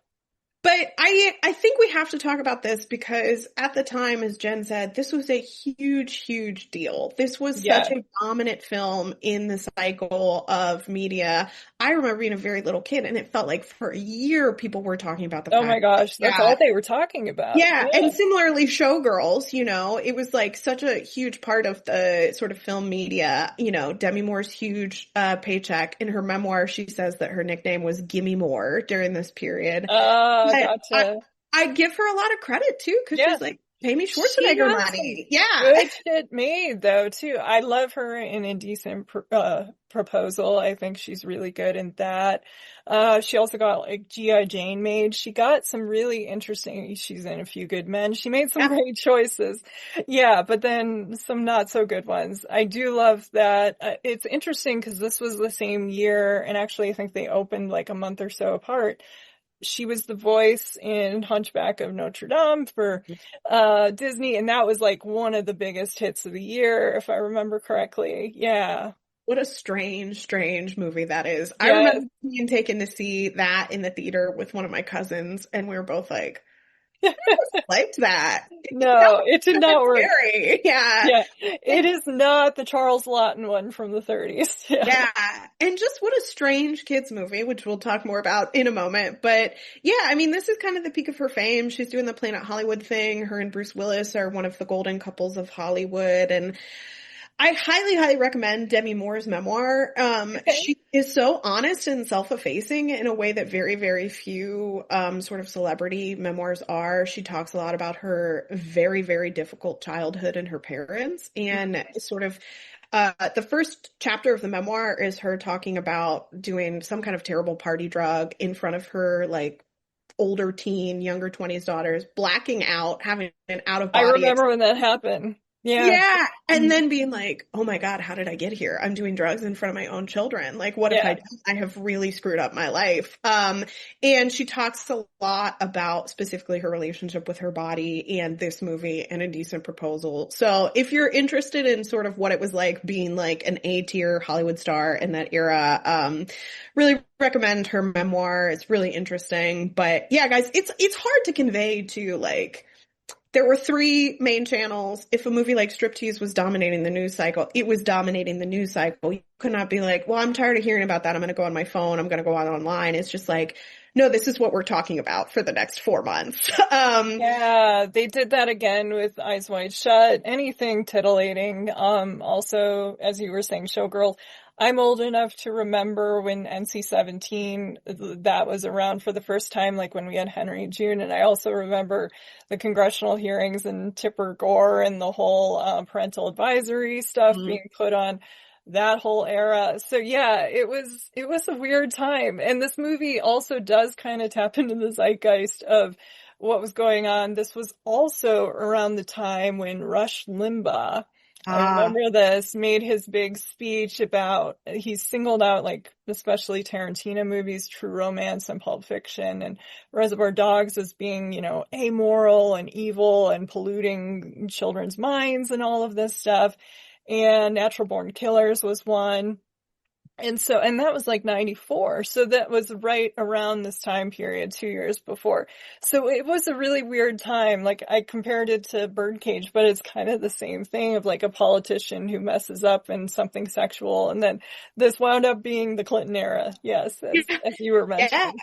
Speaker 2: But I think we have to talk about this because at the time, as Jen said, this was a huge, huge deal. This was such a dominant film in the cycle of media. I remember being a very little kid, and it felt like for a year people were talking about the fact.
Speaker 1: Oh my gosh, that's all they were talking about.
Speaker 2: Yeah, and similarly, Showgirls, it was like such a huge part of the sort of film media. Demi Moore's huge paycheck. In her memoir, she says that her nickname was Gimme More during this period.
Speaker 1: Gotcha.
Speaker 2: I'd give her a lot of credit too, because she's like, pay me Schwarzenegger money. Yeah.
Speaker 1: Good shit made though too. I love her in Indecent Proposal. I think she's really good in that. She also got like G.I. Jane made. She got some really interesting, she's in A Few Good Men. She made some great choices. Yeah, but then some not so good ones. I do love that. It's interesting because this was the same year, and actually I think they opened like a month or so apart. She was the voice in Hunchback of Notre Dame for Disney, and that was like one of the biggest hits of the year, if I remember correctly. Yeah.
Speaker 2: What a strange, strange movie that is. I remember being taken to see that in the theater with one of my cousins, and we were both like, I liked that.
Speaker 1: No, it did not work.
Speaker 2: Yeah.
Speaker 1: It is not the Charles Laughton one from the 30s.
Speaker 2: Yeah. And just what a strange kids movie, which we'll talk more about in a moment. But yeah, I mean, this is kind of the peak of her fame. She's doing the Planet Hollywood thing. Her and Bruce Willis are one of the golden couples of Hollywood. And I highly, highly recommend Demi Moore's memoir. She is so honest and self-effacing in a way that very, very few sort of celebrity memoirs are. She talks a lot about her very, very difficult childhood and her parents. And sort of the first chapter of the memoir is her talking about doing some kind of terrible party drug in front of her, like, older teen, younger 20s daughters, blacking out, having an out-of-body
Speaker 1: I remember when that happened. Yeah.
Speaker 2: Yeah. And
Speaker 1: Mhm.
Speaker 2: then being like, oh my God, how did I get here? I'm doing drugs in front of my own children. Like, what have I
Speaker 1: Yeah.
Speaker 2: done? I have really screwed up my life. And she talks a lot about specifically her relationship with her body and this movie and Indecent Proposal. So if you're interested in sort of what it was like being like an A-tier Hollywood star in that era, really recommend her memoir. It's really interesting. But yeah, guys, it's hard to convey to like, there were three main channels. If a movie like Striptease was dominating the news cycle, it was dominating the news cycle. You could not be like, well, I'm tired of hearing about that. I'm going to go on my phone. I'm going to go out online. It's just like, no, this is what we're talking about for the next 4 months.
Speaker 1: Yeah, they did that again with Eyes Wide Shut, anything titillating. Also, as you were saying, Showgirls. I'm old enough to remember when NC-17, that was around for the first time, like when we had Henry June. And I also remember the congressional hearings and Tipper Gore and the whole parental advisory stuff being put on that whole era. So yeah, it was a weird time. And this movie also does kind of tap into the zeitgeist of what was going on. This was also around the time when Rush Limbaugh, I
Speaker 2: Ah,
Speaker 1: remember this, made his big speech about, he singled out like, especially Tarantino movies, True Romance and Pulp Fiction and Reservoir Dogs as being, amoral and evil and polluting children's minds and all of this stuff. And Natural Born Killers was one. And that was like 94. So that was right around this time period, 2 years before. So it was a really weird time. Like I compared it to Birdcage, but it's kind of the same thing of like a politician who messes up in something sexual. And then this wound up being the Clinton era. Yes, as you were
Speaker 2: yeah.
Speaker 1: mentioning.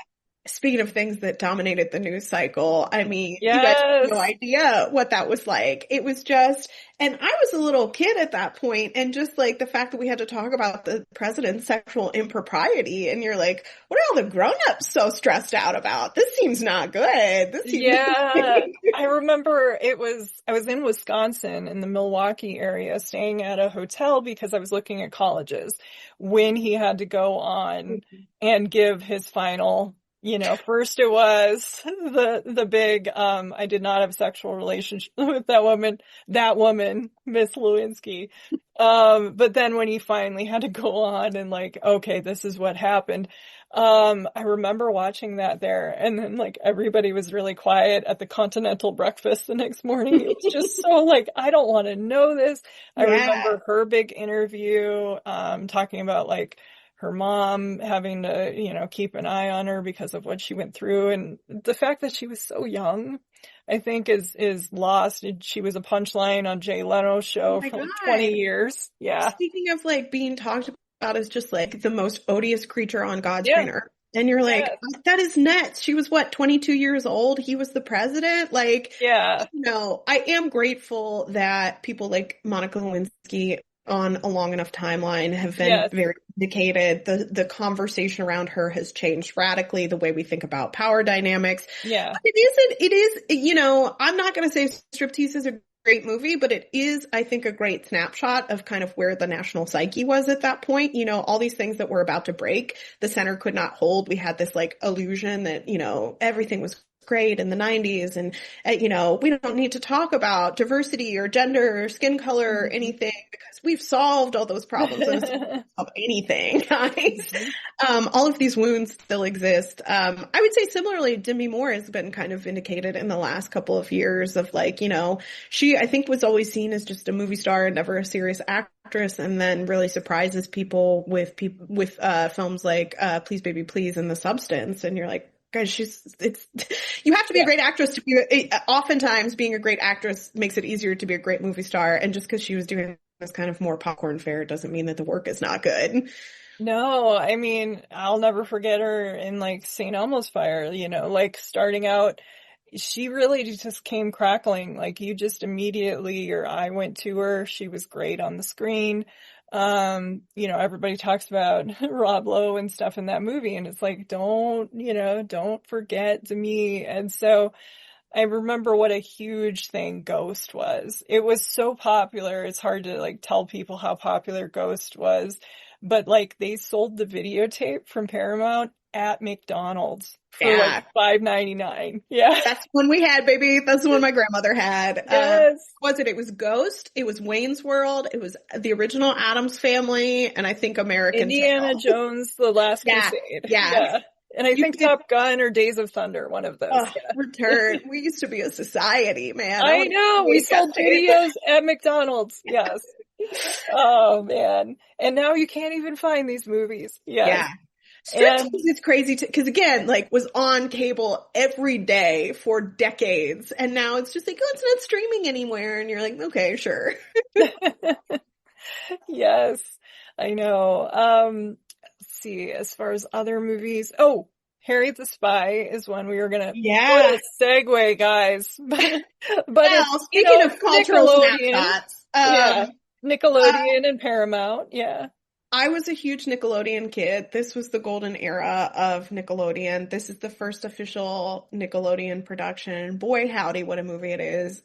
Speaker 2: Speaking of things that dominated the news cycle, I mean, you guys have no
Speaker 1: Yes.
Speaker 2: idea what that was like. It was just, and I was a little kid at that point, and just like the fact that we had to talk about the president's sexual impropriety, and you're like, what are all the grown-ups so stressed out about? This seems not good. This seems
Speaker 1: Yeah, I remember I was in Wisconsin in the Milwaukee area staying at a hotel because I was looking at colleges when he had to go on and give his final, first it was the big, I did not have a sexual relationship with that woman, Miss Lewinsky. But then when he finally had to go on and like, okay, this is what happened. I remember watching that there and then like everybody was really quiet at the continental breakfast the next morning. It was just so like, I don't want to know this. I
Speaker 2: yeah.
Speaker 1: remember her big interview, talking about like her mom having to, keep an eye on her because of what she went through. And the fact that she was so young, I think is lost. She was a punchline on Jay Leno's
Speaker 2: Oh
Speaker 1: show
Speaker 2: my
Speaker 1: for like 20
Speaker 2: God.
Speaker 1: years. Yeah.
Speaker 2: Speaking of like being talked about as just like the most odious creature on God's
Speaker 1: Yeah.
Speaker 2: green earth. And you're like,
Speaker 1: Yeah.
Speaker 2: that is nuts. She was what, 22 years old? He was the president? Like,
Speaker 1: Yeah.
Speaker 2: I am grateful that people like Monica Lewinsky on a long enough timeline have been
Speaker 1: Yes.
Speaker 2: very indicated. The conversation around her has changed radically, the way we think about power dynamics.
Speaker 1: Yeah.
Speaker 2: But it is, I'm not going to say Striptease is a great movie, but it is, I think, a great snapshot of kind of where the national psyche was at that point. All these things that were about to break, the center could not hold. We had this like illusion that, everything was great in the 90s and, we don't need to talk about diversity or gender or skin color or
Speaker 1: Mhm.
Speaker 2: anything because we've solved all those problems of anything, guys.
Speaker 1: Mhm.
Speaker 2: All of these wounds still exist. I would say similarly, Demi Moore has been kind of vindicated in the last couple of years of like, she, I think, was always seen as just a movie star and never a serious actress, and then really surprises people with films like Please Baby Please and The Substance. And you're like, guys, you have to be a
Speaker 1: Yeah.
Speaker 2: great actress to be, oftentimes being a great actress makes it easier to be a great movie star. And just because she was doing this kind of more popcorn fare doesn't mean that the work is not good.
Speaker 1: No, I mean, I'll never forget her in like St. Elmo's Fire, like starting out, she really just came crackling. Like you just immediately, your eye went to her. She was great on the screen. Everybody talks about Rob Lowe and stuff in that movie, and it's like, don't forget Demi. And so I remember what a huge thing Ghost was. It was so popular. It's hard to like tell people how popular Ghost was, but like they sold the videotape from Paramount at McDonald's for like
Speaker 2: Yeah.
Speaker 1: $5.99. Yeah.
Speaker 2: That's the one we had, baby. That's the one my grandmother had.
Speaker 1: Yes.
Speaker 2: Was it? It was Ghost. It was Wayne's World. It was the original Addams Family, and I think American
Speaker 1: Indiana
Speaker 2: Tail.
Speaker 1: Jones, The Last
Speaker 2: Yeah,
Speaker 1: Crusade.
Speaker 2: yeah.
Speaker 1: Yeah. And I
Speaker 2: You
Speaker 1: think
Speaker 2: could,
Speaker 1: Top Gun or Days of Thunder, one of those. Yeah.
Speaker 2: Return. We used to be a society, man. I
Speaker 1: I
Speaker 2: want to
Speaker 1: know. We
Speaker 2: be
Speaker 1: sold
Speaker 2: tested.
Speaker 1: videos at McDonald's. Yes. Oh man. And now you can't even find these movies. Yes.
Speaker 2: Yeah.
Speaker 1: And
Speaker 2: Striptease is crazy because again, like was on cable every day for decades, and now it's just like, oh, it's not streaming anywhere, and you're like, okay, sure.
Speaker 1: yes, I know. Let's see, as far as other movies, oh, Harriet the Spy is one we were gonna
Speaker 2: Yeah.
Speaker 1: what a segue, guys. But
Speaker 2: Well,
Speaker 1: it's,
Speaker 2: speaking of cultural
Speaker 1: Nickelodeon.
Speaker 2: snapshots,
Speaker 1: Yeah. Nickelodeon and Paramount. Yeah.
Speaker 2: I was a huge Nickelodeon kid. This was the golden era of Nickelodeon. This is the first official Nickelodeon production. Boy, howdy, what a movie it is.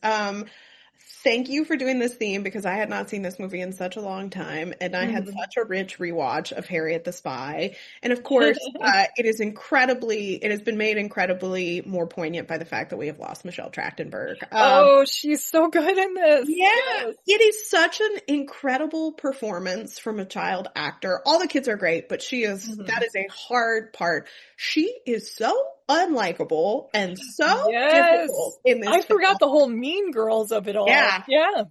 Speaker 2: Thank you for doing this theme because I had not seen this movie in such a long time, and I had such a rich rewatch of Harriet the Spy. And of course, it has been made incredibly more poignant by the fact that we have lost Michelle Trachtenberg.
Speaker 1: Oh, she's so good in this.
Speaker 2: Yeah,
Speaker 1: Yes.
Speaker 2: it is such an incredible performance from a child actor. All the kids are great, but that is a hard part. She is so unlikable and so
Speaker 1: Yes.
Speaker 2: difficult in this
Speaker 1: I
Speaker 2: film.
Speaker 1: forgot the whole Mean Girls of it all.
Speaker 2: Yeah.
Speaker 1: Yeah.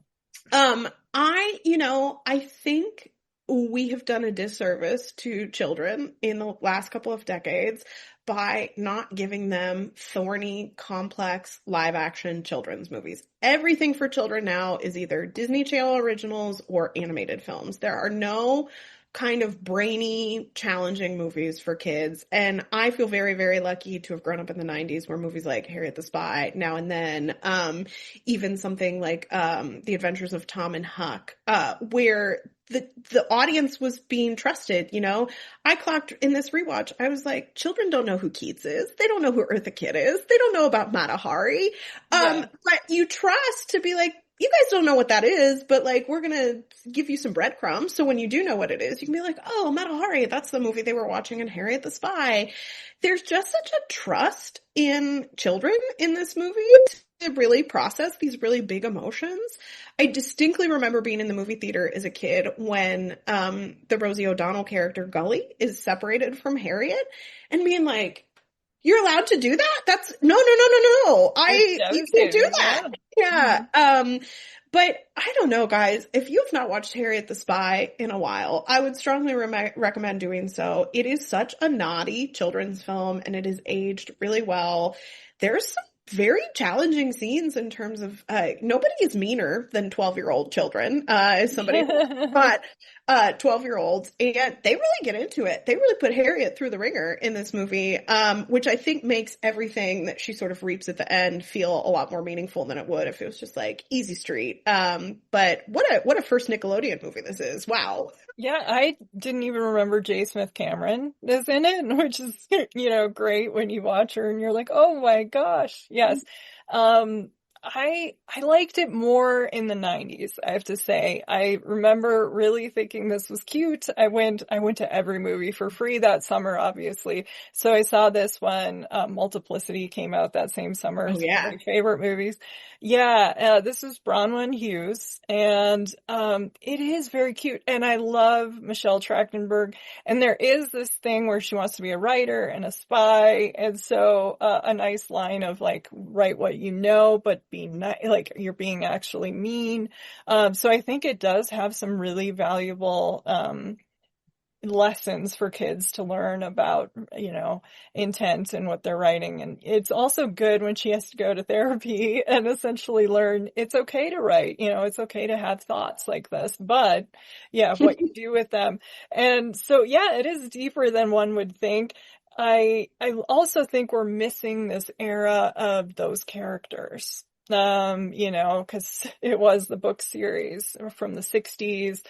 Speaker 2: I think we have done a disservice to children in the last couple of decades by not giving them thorny, complex, live-action children's movies. Everything for children now is either Disney Channel originals or animated films. There are no kind of brainy, challenging movies for kids. And I feel very, very lucky to have grown up in the 90s where movies like Harriet the Spy, Now and Then, even something like The Adventures of Tom and Huck, where the audience was being trusted, you know? I clocked in this rewatch, I was like, children don't know who Keats is. They don't know who Eartha Kitt is. They don't know about Mata Hari. But you trust to be like, you guys don't know what that is, but like, we're gonna give you some breadcrumbs. So when you do know what it is, you can be like, oh, Mata Hari, that's the movie they were watching in Harriet the Spy. There's just such a trust in children in this movie to really process these really big emotions. I distinctly remember being in the movie theater as a kid when, the Rosie O'Donnell character Gully is separated from Harriet and being like, you're allowed to do that? That's no. You can't do that. Yeah. But I don't know, guys. If you have not watched Harriet the Spy in a while, I would strongly recommend doing so. It is such a naughty children's film, and it is aged really well. There's some very challenging scenes in terms of nobody is meaner than 12-year-old children as somebody but 12-year-olds, and they really get into it. They really put Harriet through the ringer in this movie, which I think makes everything that she sort of reaps at the end feel a lot more meaningful than it would if it was just like easy street. But what a first Nickelodeon movie this is. Wow.
Speaker 1: Yeah, I didn't even remember J. Smith Cameron is in it, which is, great when you watch her and you're like, oh my gosh. Yes. I liked it more in the 90s, I have to say. I remember really thinking this was cute. I went to every movie for free that summer, obviously. So I saw this one. Multiplicity came out that same summer.
Speaker 2: Oh, yeah.
Speaker 1: One of my favorite movies. Yeah, this is Bronwyn Hughes, and it is very cute. And I love Michelle Trachtenberg. And there is this thing where she wants to be a writer and a spy, and so a nice line of like, write what you know, but be like you're being actually mean. So I think it does have some really valuable lessons for kids to learn about, intent and what they're writing. And it's also good when she has to go to therapy and essentially learn it's okay to write, it's okay to have thoughts like this, but what you do with them. And so, it is deeper than one would think. I also think we're missing this era of those characters. Cause it was the book series from the 60s.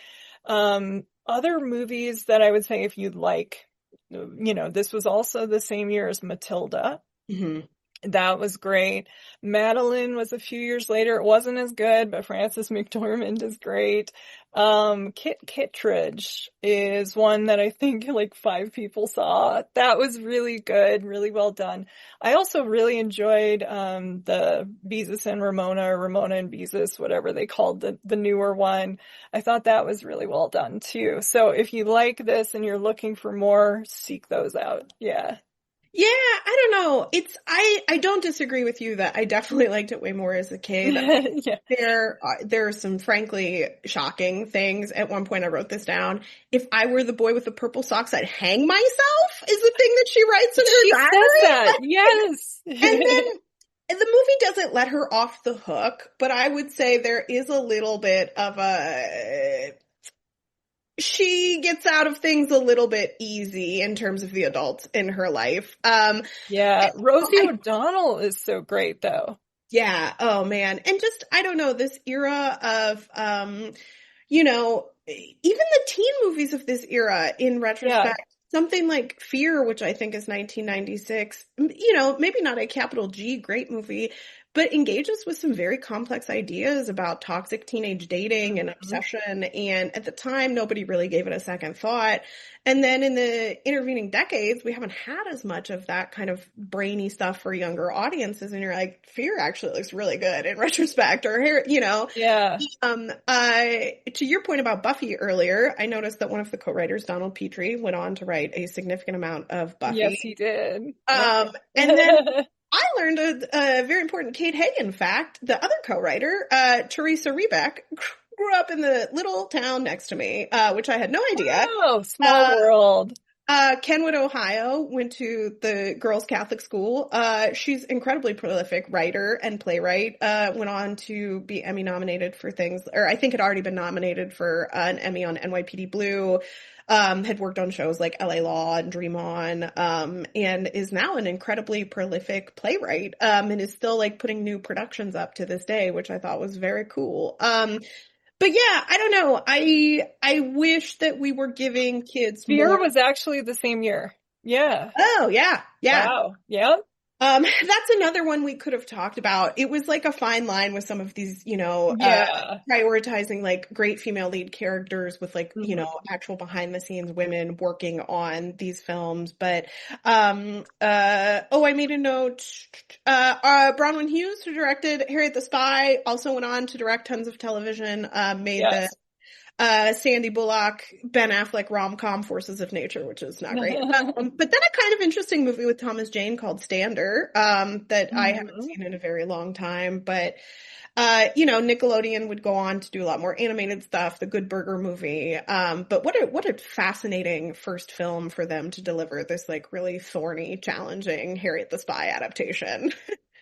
Speaker 1: Other movies that I would say if you'd like, this was also the same year as Matilda.
Speaker 2: Mm-hmm.
Speaker 1: That was great. Madeline was a few years later. It wasn't as good, but Frances McDormand is great. Kit Kittredge is one that I think like 5 people saw. That was really good, really well done. I also really enjoyed the Beezus and Ramona, or Ramona and Beezus, whatever they called the newer one. I thought that was really well done too. So if you like this and you're looking for more, seek those out. Yeah.
Speaker 2: Yeah, I don't know. I don't disagree with you that I definitely liked it way more as a kid.
Speaker 1: Yeah.
Speaker 2: There are some frankly shocking things. At one point I wrote this down. If I were the boy with the purple socks, I'd hang myself is the thing that she writes in
Speaker 1: She
Speaker 2: her
Speaker 1: says
Speaker 2: diary.
Speaker 1: that. Yes.
Speaker 2: And then the movie doesn't let her off the hook, but I would say there is a little bit of she gets out of things a little bit easy in terms of the adults in her life.
Speaker 1: Yeah, Rosie O'Donnell is so great though.
Speaker 2: Yeah. Oh man. And just, I don't know, this era of, you know, even the teen movies of this era in retrospect, something like Fear, which I think is 1996, you know, maybe not a capital G great movie, but engages with some very complex ideas about toxic teenage dating and obsession. And at the time, nobody really gave it a second thought. And then in the intervening decades, we haven't had as much of that kind of brainy stuff for younger audiences. And you're like, Fear actually looks really good in retrospect, or, you know.
Speaker 1: Yeah.
Speaker 2: To your point about Buffy earlier, I noticed that one of the co-writers, Donald Petrie, went on to write a significant amount of Buffy.
Speaker 1: Yes, he did.
Speaker 2: And then I learned a very important Kate Hagen fact. The other co-writer, Teresa Rebeck, grew up in the little town next to me, which I had no idea.
Speaker 1: Oh, small world.
Speaker 2: Kenwood, Ohio, went to the girls' Catholic school. She's incredibly prolific writer and playwright. Went on to be Emmy nominated for things, or I think had already been nominated for an Emmy on NYPD Blue. Had worked on shows like LA Law and Dream On, and is now an incredibly prolific playwright, and is still like putting new productions up to this day, which I thought was very cool. But yeah, I don't know. I wish that we were giving kids
Speaker 1: Fear
Speaker 2: more.
Speaker 1: was actually the same year. Yeah.
Speaker 2: Oh, yeah. Yeah.
Speaker 1: Wow. Yeah.
Speaker 2: That's another one we could have talked about. It was like a fine line with some of these, you know, prioritizing like great female lead characters with like, you know, actual behind the scenes women working on these films. But, I made a note. Bronwyn Hughes, who directed Harriet the Spy, also went on to direct tons of television, made the Sandy Bullock, Ben Affleck rom-com Forces of Nature, which is not great. But then a kind of interesting movie with Thomas Jane called Stander, that I haven't seen in a very long time. But, you know, Nickelodeon would go on to do a lot more animated stuff, the Good Burger movie. But what a fascinating first film for them to deliver this like really thorny, challenging Harriet the Spy adaptation.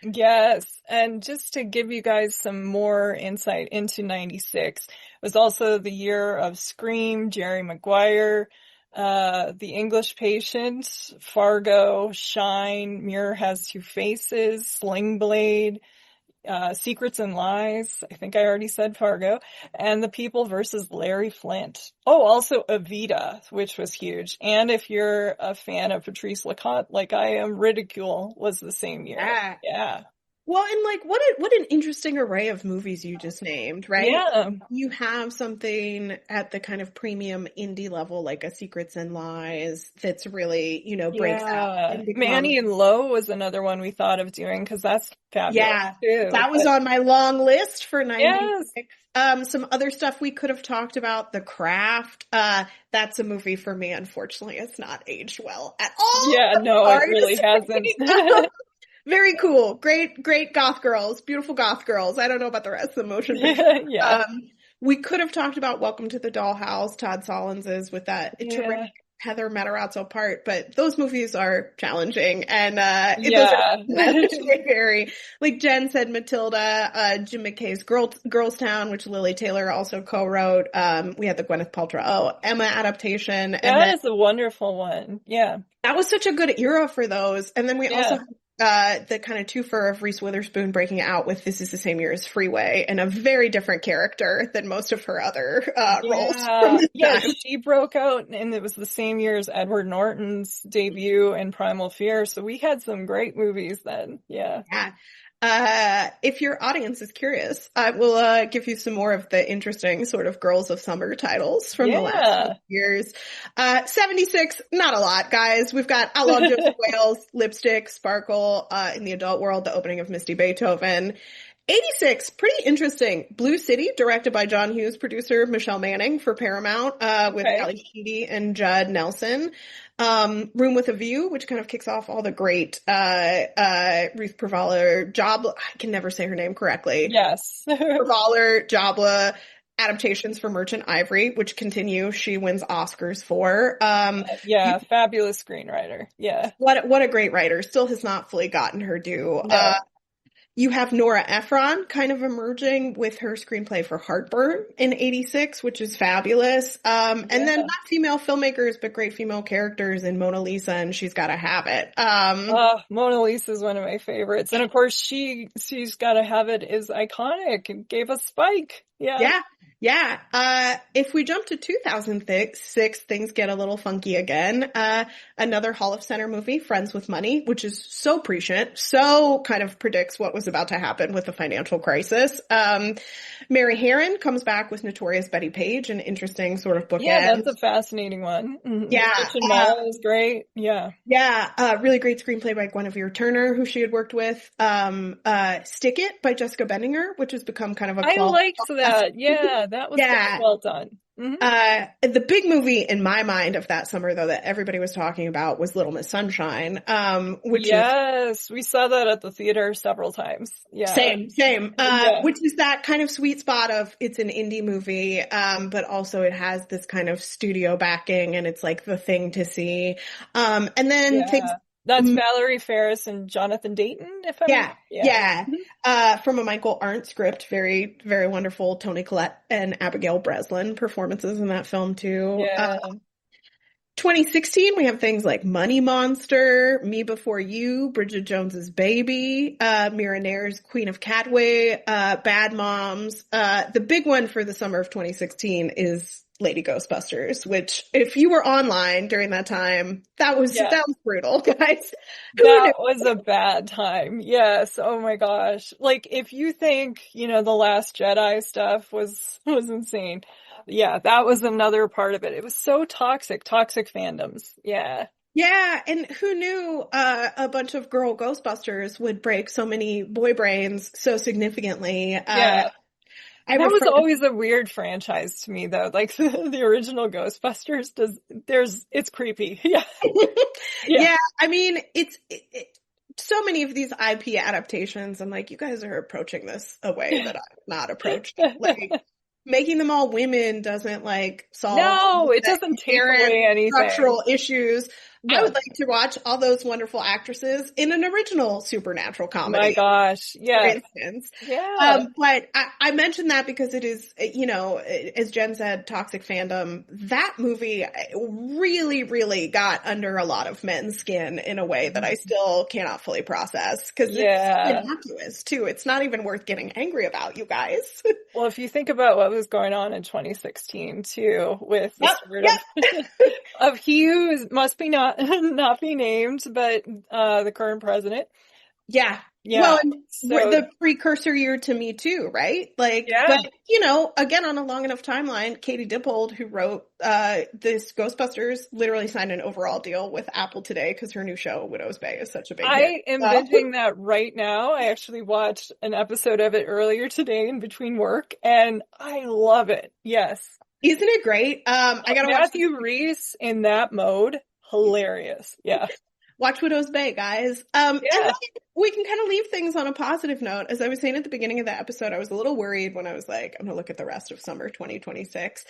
Speaker 1: Yes, and just to give you guys some more insight into 96, it was also the year of Scream, Jerry Maguire, The English Patient, Fargo, Shine, Mirror Has Two Faces, Sling Blade, Secrets and Lies, I think I already said Fargo, and The People versus Larry Flint. Oh, also Evita, which was huge. And if you're a fan of Patrice Leconte, like I am, Ridicule was the same year. Yeah.
Speaker 2: Well, and like, what an interesting array of movies you just named, right?
Speaker 1: Yeah.
Speaker 2: You have something at the kind of premium indie level, like a Secrets and Lies, that's really, you know, breaks out.
Speaker 1: Manny and Lowe was another one we thought of doing, because that's fabulous too.
Speaker 2: That was on my long list for 96. Some other stuff we could have talked about, The Craft. That's a movie for me, unfortunately. It's not aged well at all.
Speaker 1: Yeah, no, it really hasn't.
Speaker 2: Very cool. Great goth girls. Beautiful goth girls. I don't know about the rest of the motion picture. We could have talked about Welcome to the Dollhouse, Todd Solondz's, with that terrific Heather Matarazzo part, but those movies are challenging, and those are very, like Jen said, Matilda, Jim McKay's Girls Town, which Lily Taylor also co-wrote. We had the Gwyneth Paltrow Emma adaptation.
Speaker 1: That is a wonderful one. Yeah.
Speaker 2: That was such a good era for those. And then we also had the kind of twofer of Reese Witherspoon breaking out with This Is the Same Year as Freeway, and a very different character than most of her other roles from
Speaker 1: Yeah,
Speaker 2: this
Speaker 1: yeah,
Speaker 2: time.
Speaker 1: she broke out, and it was the same year as Edward Norton's debut in Primal Fear, so we had some great movies then. Yeah.
Speaker 2: Yeah. If your audience is curious, I will give you some more of the interesting sort of girls of summer titles from the last few
Speaker 1: Yeah.
Speaker 2: years. 76, not a lot, guys. We've got Outlaw Joseph Wales, Lipstick, Sparkle, in the adult world, the opening of Misty Beethoven. 86, pretty interesting. Blue City, directed by John Hughes, producer Michelle Manning for Paramount, with
Speaker 1: Okay.
Speaker 2: Ali Sheedy and Judd Nelson. Room with a View, which kind of kicks off all the great, Ruth Pervaller, Jobla, I can never say her name correctly.
Speaker 1: Yes.
Speaker 2: Pervaller, Jobla, adaptations for Merchant Ivory, which continue. She wins Oscars for.
Speaker 1: Yeah, fabulous screenwriter. Yeah.
Speaker 2: What a great writer. Still has not fully gotten her due.
Speaker 1: No.
Speaker 2: You have Nora Ephron kind of emerging with her screenplay for Heartburn in 86, which is fabulous. And then not female filmmakers, but great female characters in Mona Lisa and She's Gotta Have It.
Speaker 1: Mona Lisa is one of my favorites. And of course, She's Gotta Have It is iconic and gave us Spike. Yeah.
Speaker 2: Yeah. If we jump to 2006, things get a little funky again. Another Hall of Center movie, Friends with Money, which is so prescient, so kind of predicts what was about to happen with the financial crisis. Mary Harron comes back with Notorious Betty Page, an interesting sort of bookend.
Speaker 1: Yeah, that's a fascinating one. Mm-hmm.
Speaker 2: Yeah.
Speaker 1: Kitchen Mall is great. Yeah.
Speaker 2: Yeah. Really great screenplay by Guinevere Turner, who she had worked with. Stick It by Jessica Bendinger, which has become kind of a
Speaker 1: I liked that. Yeah, that was very well done. Mm-hmm.
Speaker 2: The big movie in my mind of that summer, though, that everybody was talking about was Little Miss Sunshine, which
Speaker 1: is, we saw that at the theater several times. Yeah.
Speaker 2: Same. Which is that kind of sweet spot of it's an indie movie, but also it has this kind of studio backing and it's like the thing to see. And then things.
Speaker 1: That's Valerie Ferris and Jonathan Dayton, if I'm
Speaker 2: from a Michael Arndt script, very, very wonderful Toni Collette and Abigail Breslin performances in that film too.
Speaker 1: Yeah.
Speaker 2: 2016, we have things like Money Monster, Me Before You, Bridget Jones's Baby, Mira Nair's Queen of Catway, Bad Moms. The big one for the summer of 2016 is Lady Ghostbusters, which if you were online during that time, that was brutal, guys.
Speaker 1: That was a bad time. Yes. Oh my gosh. Like if you think, The Last Jedi stuff was insane. Yeah, that was another part of it. It was so toxic fandoms. Yeah.
Speaker 2: Yeah, and who knew a bunch of girl Ghostbusters would break so many boy brains so significantly.
Speaker 1: Yeah. That was always a weird franchise to me, though. Like the original Ghostbusters it's creepy. Yeah.
Speaker 2: Yeah. I mean, it's so many of these IP adaptations. I'm like, you guys are approaching this a way that I've not approached. Like, making them all women doesn't solve.
Speaker 1: No, it doesn't take away anything.
Speaker 2: Structural issues. No. I would like to watch all those wonderful actresses in an original supernatural comedy.
Speaker 1: My gosh. Yeah.
Speaker 2: For instance.
Speaker 1: Yeah.
Speaker 2: But I mentioned that because it is, as Jen said, toxic fandom. That movie really, really got under a lot of men's skin in a way that I still cannot fully process. Cause it's innocuous too. It's not even worth getting angry about, you guys.
Speaker 1: Well, if you think about what was going on in 2016 too, with the sort of he who must be not be named, but the current president.
Speaker 2: Yeah. Well, the precursor year to Me Too, right? But, again, on a long enough timeline, Katie Dippold, who wrote this Ghostbusters, literally signed an overall deal with Apple today because her new show, Widow's Bay, is such a big hit.
Speaker 1: I am binging that right now. I actually watched an episode of it earlier today in between work, and I love it. Yes.
Speaker 2: Isn't it great? I gotta watch
Speaker 1: Matthew Reese in that mode. Hilarious. Yeah.
Speaker 2: Watch Widow's Bay, guys. And then we can kind of leave things on a positive note. As I was saying at the beginning of the episode, I was a little worried when I was like, I'm going to look at the rest of summer 2026.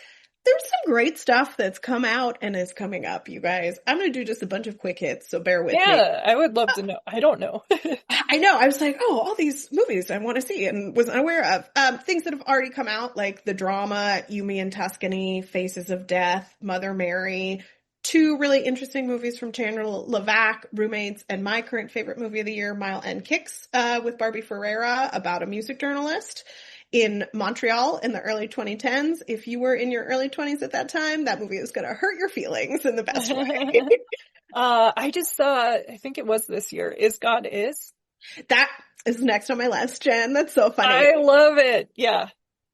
Speaker 2: There's some great stuff that's come out and is coming up, you guys. I'm going to do just a bunch of quick hits, so bear with me.
Speaker 1: Yeah, I would love to know. I don't know.
Speaker 2: I know. I was like, all these movies I want to see and was unaware of. Things that have already come out, like the drama, You, Me, and Tuscany, Faces of Death, Mother Mary, two really interesting movies from Chandler Levac, Roommates, and my current favorite movie of the year, Mile End Kicks, with Barbie Ferreira, about a music journalist in Montreal in the early 2010s. If you were in your early 20s at that time, that movie is going to hurt your feelings in the best way.
Speaker 1: I just saw, I think it was this year, Is God Is?
Speaker 2: That is next on my list, Jen. That's so funny.
Speaker 1: I love it. Yeah.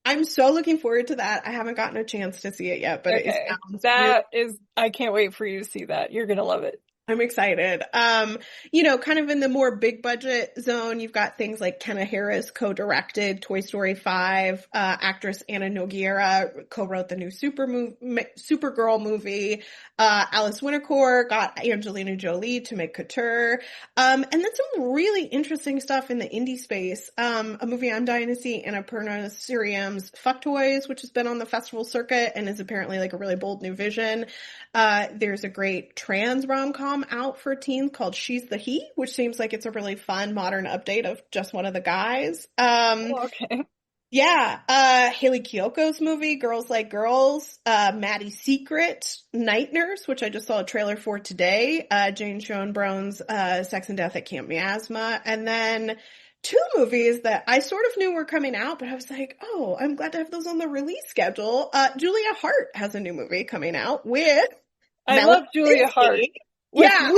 Speaker 2: I'm so looking forward to that. I haven't gotten a chance to see it yet, but
Speaker 1: Okay.
Speaker 2: it sounds
Speaker 1: That is, I can't wait for you to see that. You're going to love it.
Speaker 2: I'm excited. Kind of in the more big budget zone, you've got things like Kenna Harris co-directed Toy Story 5, actress Anna Nogueira co-wrote the new Supergirl movie, Alice Wintercore got Angelina Jolie to make Couture, and then some really interesting stuff in the indie space. A movie I'm dying to see, Annapurna Siriam's Fuck Toys, which has been on the festival circuit and is apparently like a really bold new vision. There's a great trans rom-com out for teens called She's the He, which seems like it's a really fun modern update of just one of the guys.
Speaker 1: Okay.
Speaker 2: Yeah, Haley Kiyoko's movie, Girls Like Girls, Maddie's Secret, Night Nurse, which I just saw a trailer for today, Jane Schoenbrun's Sex and Death at Camp Miasma, and then two movies that I sort of knew were coming out, but I was like, oh, I'm glad to have those on the release schedule. Julia Hart has a new movie coming out with
Speaker 1: I love Julia Hart.
Speaker 2: Yeah.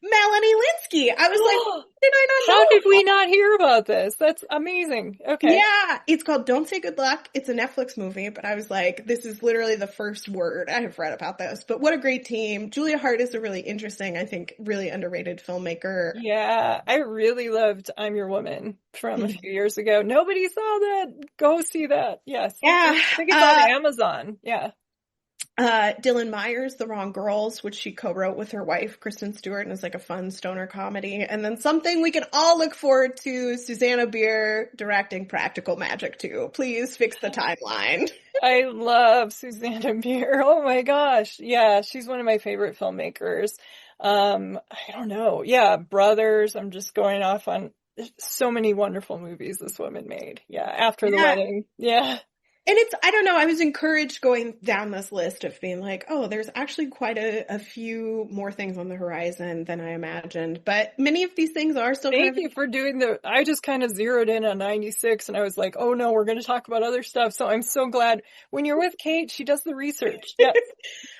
Speaker 2: Melanie Linsky. I was like, did I not know?
Speaker 1: How did we not hear about this? That's amazing. Okay.
Speaker 2: Yeah. It's called Don't Say Good Luck. It's a Netflix movie, but I was like, this is literally the first word I have read about this. But what a great team. Julia Hart is a really interesting, I think, really underrated filmmaker.
Speaker 1: Yeah. I really loved I'm Your Woman from a few years ago. Nobody saw that. Go see that. Yes.
Speaker 2: Yeah.
Speaker 1: I think it's on Amazon. Yeah.
Speaker 2: Dylan Myers, The Wrong Girls, which she co-wrote with her wife, Kristen Stewart, and is like a fun stoner comedy. And then something we can all look forward to, Susanna Bier directing Practical Magic 2. Please fix the timeline.
Speaker 1: I love Susanna Bier. Oh my gosh. Yeah, she's one of my favorite filmmakers. I don't know. Yeah, Brothers. I'm just going off on so many wonderful movies this woman made. Yeah, After the Wedding. Yeah.
Speaker 2: And I don't know, I was encouraged going down this list of being like, oh, there's actually quite a few more things on the horizon than I imagined. But many of these things are still
Speaker 1: Thank you for doing I just kind of zeroed in on 96 and I was like, oh no, we're going to talk about other stuff. So I'm so glad when you're with Kate, she does the research. Yes.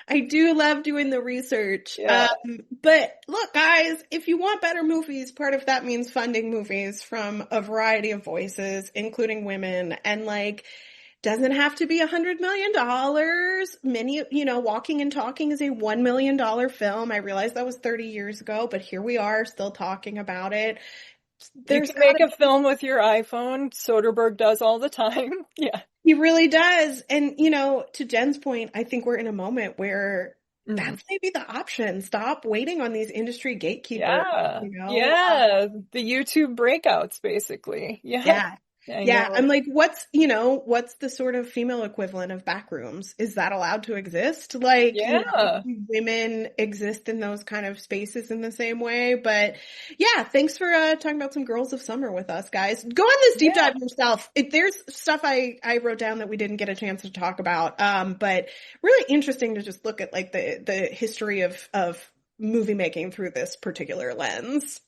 Speaker 2: I do love doing the research.
Speaker 1: Yeah.
Speaker 2: But look, guys, if you want better movies, part of that means funding movies from a variety of voices, including women, and doesn't have to be $100 million. Many, Walking and Talking is a $1 million film. I realized that was 30 years ago, but here we are still talking about it.
Speaker 1: You can make a film with your iPhone. Soderbergh does all the time. Yeah.
Speaker 2: He really does. And, to Jen's point, I think we're in a moment where that's maybe the option. Stop waiting on these industry gatekeepers.
Speaker 1: Yeah. Yeah. The YouTube breakouts, basically. Yeah.
Speaker 2: Yeah, I'm like, what's the sort of female equivalent of Backrooms? Is that allowed to exist? Women exist in those kind of spaces in the same way. But yeah, thanks for talking about some Girls of Summer with us, guys. Go on this deep dive yourself. There's stuff I wrote down that we didn't get a chance to talk about. But really interesting to just look at the history of movie making through this particular lens.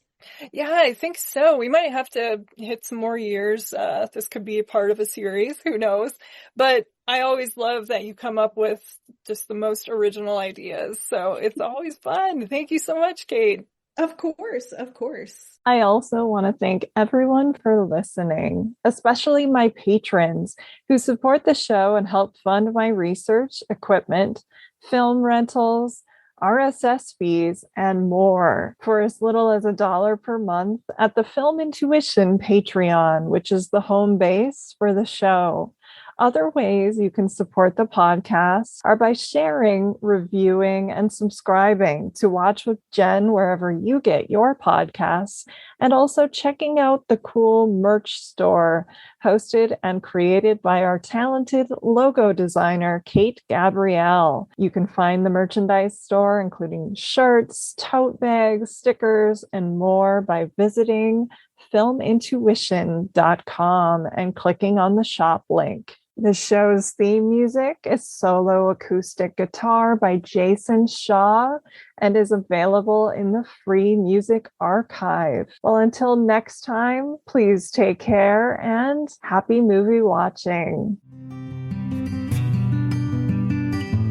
Speaker 1: Yeah, I think so. We might have to hit some more years. This could be a part of a series. Who knows? But I always love that you come up with just the most original ideas. So it's always fun. Thank you so much, Kate.
Speaker 2: Of course. Of course.
Speaker 3: I also want to thank everyone for listening, especially my patrons who support the show and help fund my research, equipment, film rentals, RSS fees, and more for as little as $1 per month at the Film Intuition Patreon, which is the home base for the show. Other ways you can support the podcast are by sharing, reviewing, and subscribing to Watch with Jen wherever you get your podcasts, and also checking out the cool merch store hosted and created by our talented logo designer, Kate Gabrielle. You can find the merchandise store, including shirts, tote bags, stickers, and more by visiting filmintuition.com and clicking on the shop link. The show's theme music is solo acoustic guitar by Jason Shaw and is available in the free music archive. Well, until next time, please take care and happy movie watching.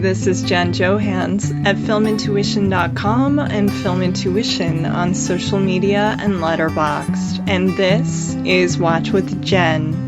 Speaker 3: This is Jen Johans at filmintuition.com and Film Intuition on social media and Letterboxd. And this is Watch with Jen.